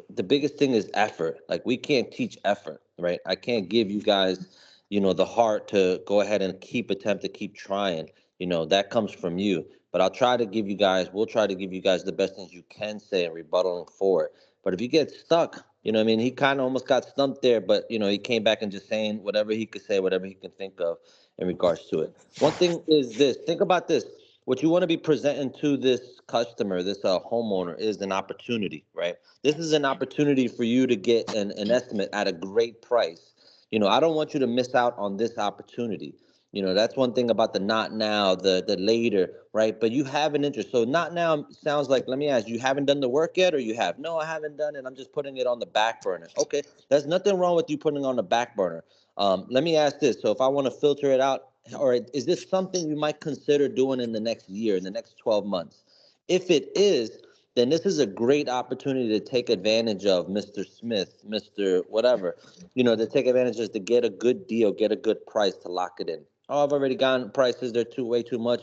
the biggest thing is effort. Like we can't teach effort, right? I can't give you guys, the heart to go ahead and keep attempt to keep trying. That comes from you. But we'll try to give you guys the best things you can say and rebuttaling for it. But if you get stuck, what I mean, he kind of almost got stumped there, but he came back and just saying whatever he could say, whatever he can think of in regards to it. One thing is this: think about this. What you want to be presenting to this customer, this homeowner, is an opportunity, right? This is an opportunity for you to get an estimate at a great price. I don't want you to miss out on this opportunity. That's one thing about the not now, the later, right? But you have an interest. So not now sounds like, let me ask, you haven't done the work yet, or you have? No, I haven't done it. I'm just putting it on the back burner. Okay, there's nothing wrong with you putting it on the back burner. Let me ask this. So if I want to filter it out, or is this something you might consider doing in the next year, in the next 12 months? If it is, then this is a great opportunity to take advantage of, Mr. Smith, Mr. whatever, to take advantage is to get a good deal, get a good price to lock it in. Oh, I've already gotten prices, they're way too much.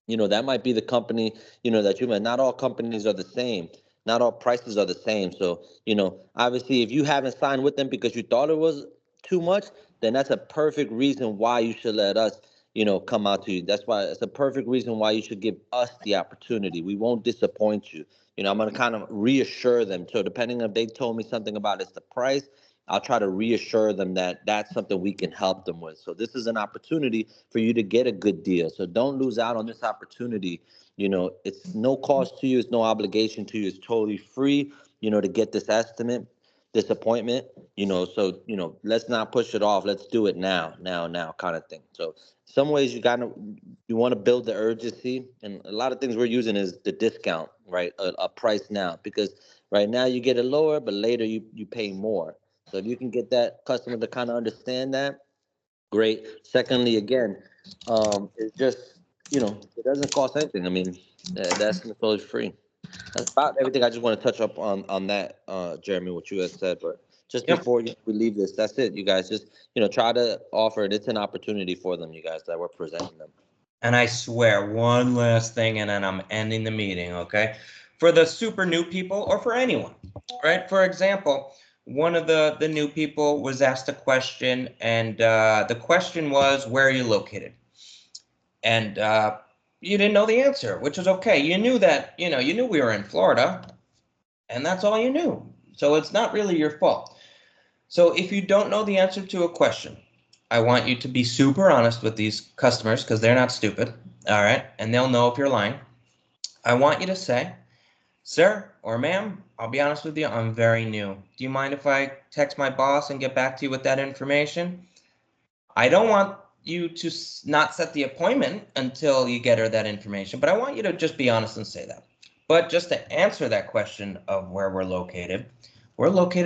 That might be the company, that you met. Not all companies are the same. Not all prices are the same. So, obviously, if you haven't signed with them because you thought it was too much, then that's a perfect reason why you should let us, come out to you. That's why it's a perfect reason why you should give us the opportunity. We won't disappoint you. I'm going to kind of reassure them. So, depending if they told me something about it's the price, I'll try to reassure them that that's something we can help them with. So, this is an opportunity for you to get a good deal. So, don't lose out on this opportunity. It's no cost to you, it's no obligation to you, it's totally free, to get this estimate, this appointment, so, let's not push it off. Let's do it now kind of thing. So some ways you want to build the urgency, and a lot of things we're using is the discount, right? A price now, because right now you get it lower, but later you pay more. So if you can get that customer to kind of understand that, great. Secondly, again, it's just, it doesn't cost anything. I mean, that's totally free. That's about everything. I just want to touch up on that, Jeremy, what you guys said. But just Yep. before we leave this, that's it. You guys just, try to offer it. It's an opportunity for them, you guys, that we're presenting them. And I swear, one last thing, and then I'm ending the meeting, okay? For the super new people, or for anyone, right? For example, one of the new people was asked a question, and the question was, where are you located? And you didn't know the answer, which is okay. You knew that, you knew we were in Florida, and that's all you knew. So it's not really your fault. So if you don't know the answer to a question, I want you to be super honest with these customers because they're not stupid. All right. And they'll know if you're lying. I want you to say, sir or ma'am, I'll be honest with you, I'm very new. Do you mind if I text my boss and get back to you with that information? I don't want you to not set the appointment until you get her that information, but I want you to just be honest and say that. But just to answer that question of where we're located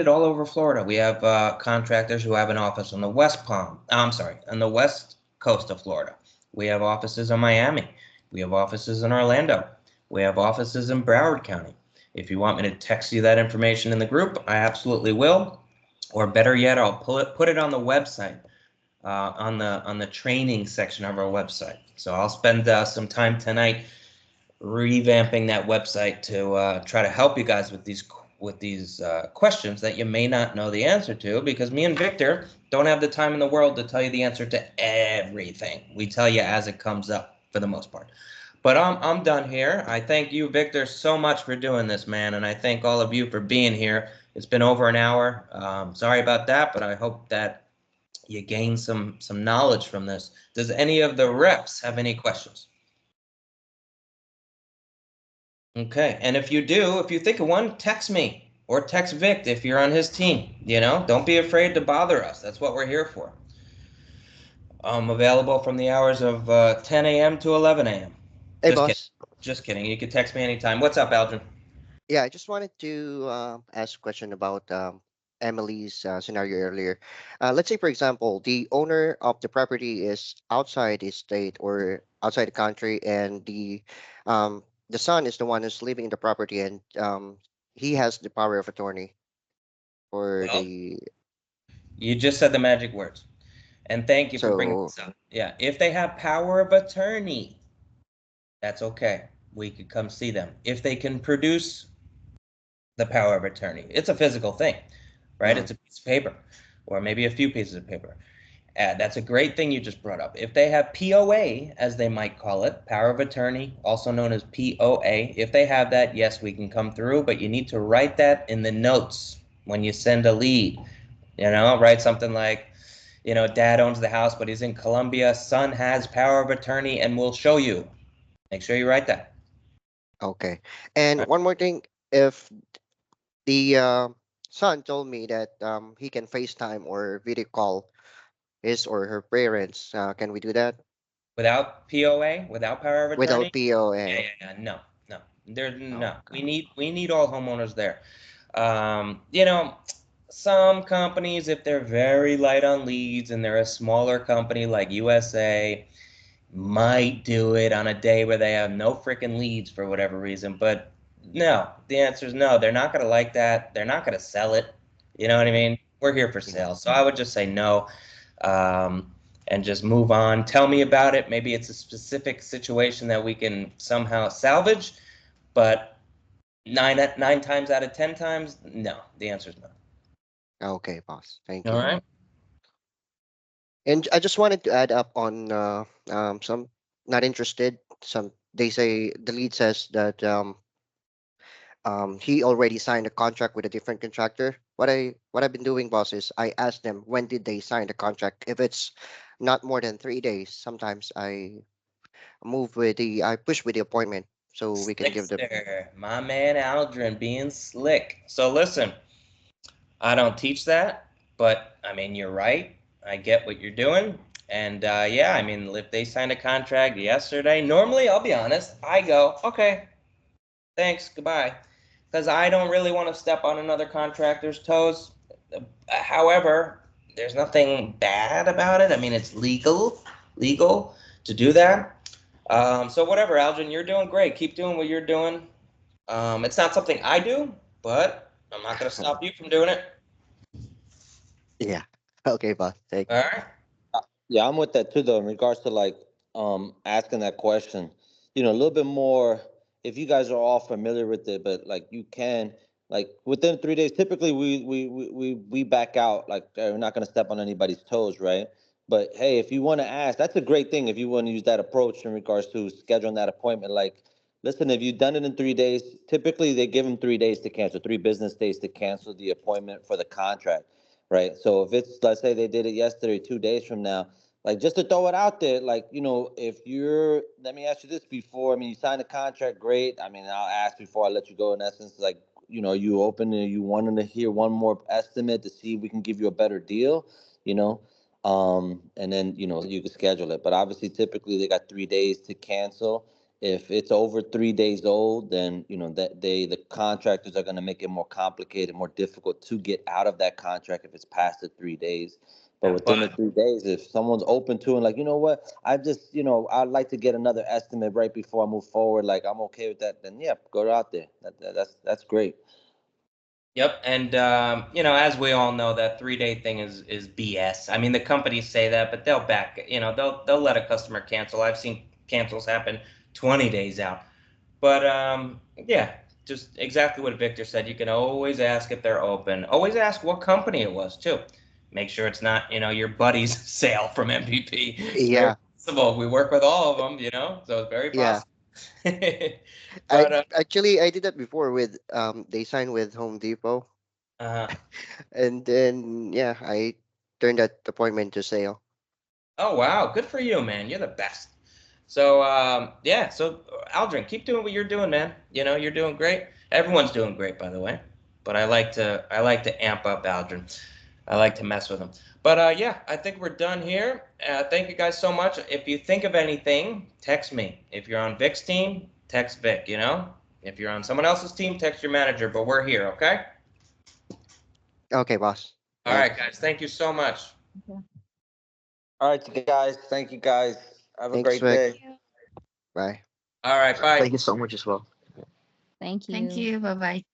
all over Florida. We have contractors who have an office on the on the west coast of Florida. We have offices in Miami. We have offices in Orlando. We have offices in Broward County. If you want me to text you that information in the group, I absolutely will. Or better yet, I'll put it on the website, on the training section of our website. So I'll spend some time tonight revamping that website to try to help you guys with these questions that you may not know the answer to, because me and Victor don't have the time in the world to tell you the answer to everything. We tell you as it comes up for the most part. But I'm done here. I thank you, Victor, so much for doing this, man, and I thank all of you for being here. It's been over an hour. Sorry about that, but I hope that you gain some knowledge from this. Does any of the reps have any questions? Okay, and if you do, if you think of one, text me or text Vic if you're on his team. Don't be afraid to bother us. That's what we're here for. I'm available from the hours of 10 a.m. to 11 a.m. Hey, Just kidding. boss. Just kidding. You can text me anytime. What's up, Aldrin? Yeah, I just wanted to ask a question about Emily's scenario earlier. Let's say, for example, the owner of the property is outside the state or outside the country, and the son is the one who's living in the property, and he has the power of attorney for Well, the. you just said the magic words. And thank you for bringing So this up. Yeah, if they have power of attorney, that's okay. We could come see them. If they can produce the power of attorney, it's a physical thing, right? mhm, It's a piece of paper, or maybe a few pieces of paper. That's a great thing you just brought up. If they have POA, as they might call it, power of attorney, also known as POA, if they have that, yes, we can come through, but you need to write that in the notes when you send a lead. Write something like, dad owns the house, but he's in Colombia. Son has power of attorney and will show you. Make sure you write that. okay. And Right. one more thing, if the son told me that he can FaceTime or video call his or her parents, can we do that Without POA, without power of without attorney, yeah, POA? yeah, yeah. No, no. There's Oh, no. okay. We need all homeowners there. You know, some companies, if they're very light on leads and they're a smaller company like USA, might do it on a day where they have no freaking leads for whatever reason. But no, the answer is no. They're not going to like that. They're not going to sell it. You know what I mean? We're here for Yeah. sales. So I would just say no, um, and just move on. Tell me about it. Maybe it's a specific situation that we can somehow salvage, but Nine times out of 10 times, no. The answer is no. Okay, boss. Thank All you. right. And I just wanted to add up on some not interested. Some they say the lead says that he already signed a contract with a different contractor. What I've been doing, boss, is I ask them when did they sign the contract. If it's not more than 3 days, sometimes I push with the appointment so we can give them. Slickster, my man Aldrin being slick. So listen, I don't teach that, but I mean, you're right. I get what you're doing. And yeah, I mean, if they signed a contract yesterday, normally, I'll be honest, I go, okay, thanks, goodbye. Because I don't really want to step on another contractor's toes. However, there's nothing bad about it. I mean, it's legal to do that. So whatever, Algin, you're doing great. Keep doing what you're doing. It's not something I do, but I'm not going to stop you from doing it. Yeah. Okay, boss. Thank All you. right. Yeah, I'm with that too, though. In regards to like asking that question, a little bit more. If you guys are all familiar with it, but like you can like within 3 days. Typically, we back out. Like we're not gonna step on anybody's toes, right? But hey, if you want to ask, that's a great thing. If you want to use that approach in regards to scheduling that appointment, like listen, if you've done it in 3 days, typically they give them 3 days to cancel, 3 business days to cancel the appointment for the contract, right? So if it's, let's say they did it yesterday, 2 days from now, like just to throw it out there, like, if you're, let me ask you this before, I mean, you sign a contract, great. I mean, I'll ask before I let you go in essence, like, you open and you wanting to hear one more estimate to see if we can give you a better deal, you know? And then, you can schedule it. But obviously, typically they got 3 days to cancel. If it's over 3 days old, then that the contractors are going to make it more complicated, more difficult to get out of that contract if it's past the 3 days. But Yeah, within the but 3 days, if someone's open to and like, you know what, I just, I'd like to get another estimate right before I move forward. Like I'm okay with that. Then yeah, go out there. That's great. yep, and as we all know, that 3-day thing is BS. I mean, the companies say that, but they'll let a customer cancel. I've seen cancels happen 20 days out. But yeah, just exactly what Victor said. You can always ask if they're open. Always ask what company it was too. Make sure it's not, your buddy's sale from MVP. It's very Yeah. possible. We work with all of them, so it's very Yeah. possible. But I did that before with they signed with Home Depot, uh, and then yeah, I turned that appointment to sale. oh wow, good for you, man. You're the best. So yeah, so Aldrin, keep doing what you're doing, man. You're doing great. Everyone's doing great, by the way. But I like to amp up Aldrin. I like to mess with him. But yeah, I think we're done here. Thank you guys so much. If you think of anything, text me. If you're on Vic's team, text Vic. If you're on someone else's team, text your manager. But we're here, okay? Okay, boss. All right, Thanks. guys. Thank you so much. All right, you guys. Thank you guys. Have a Thanks, great Vic. day. Bye. All right, bye. Thank you so much as well. Thank you. Bye bye.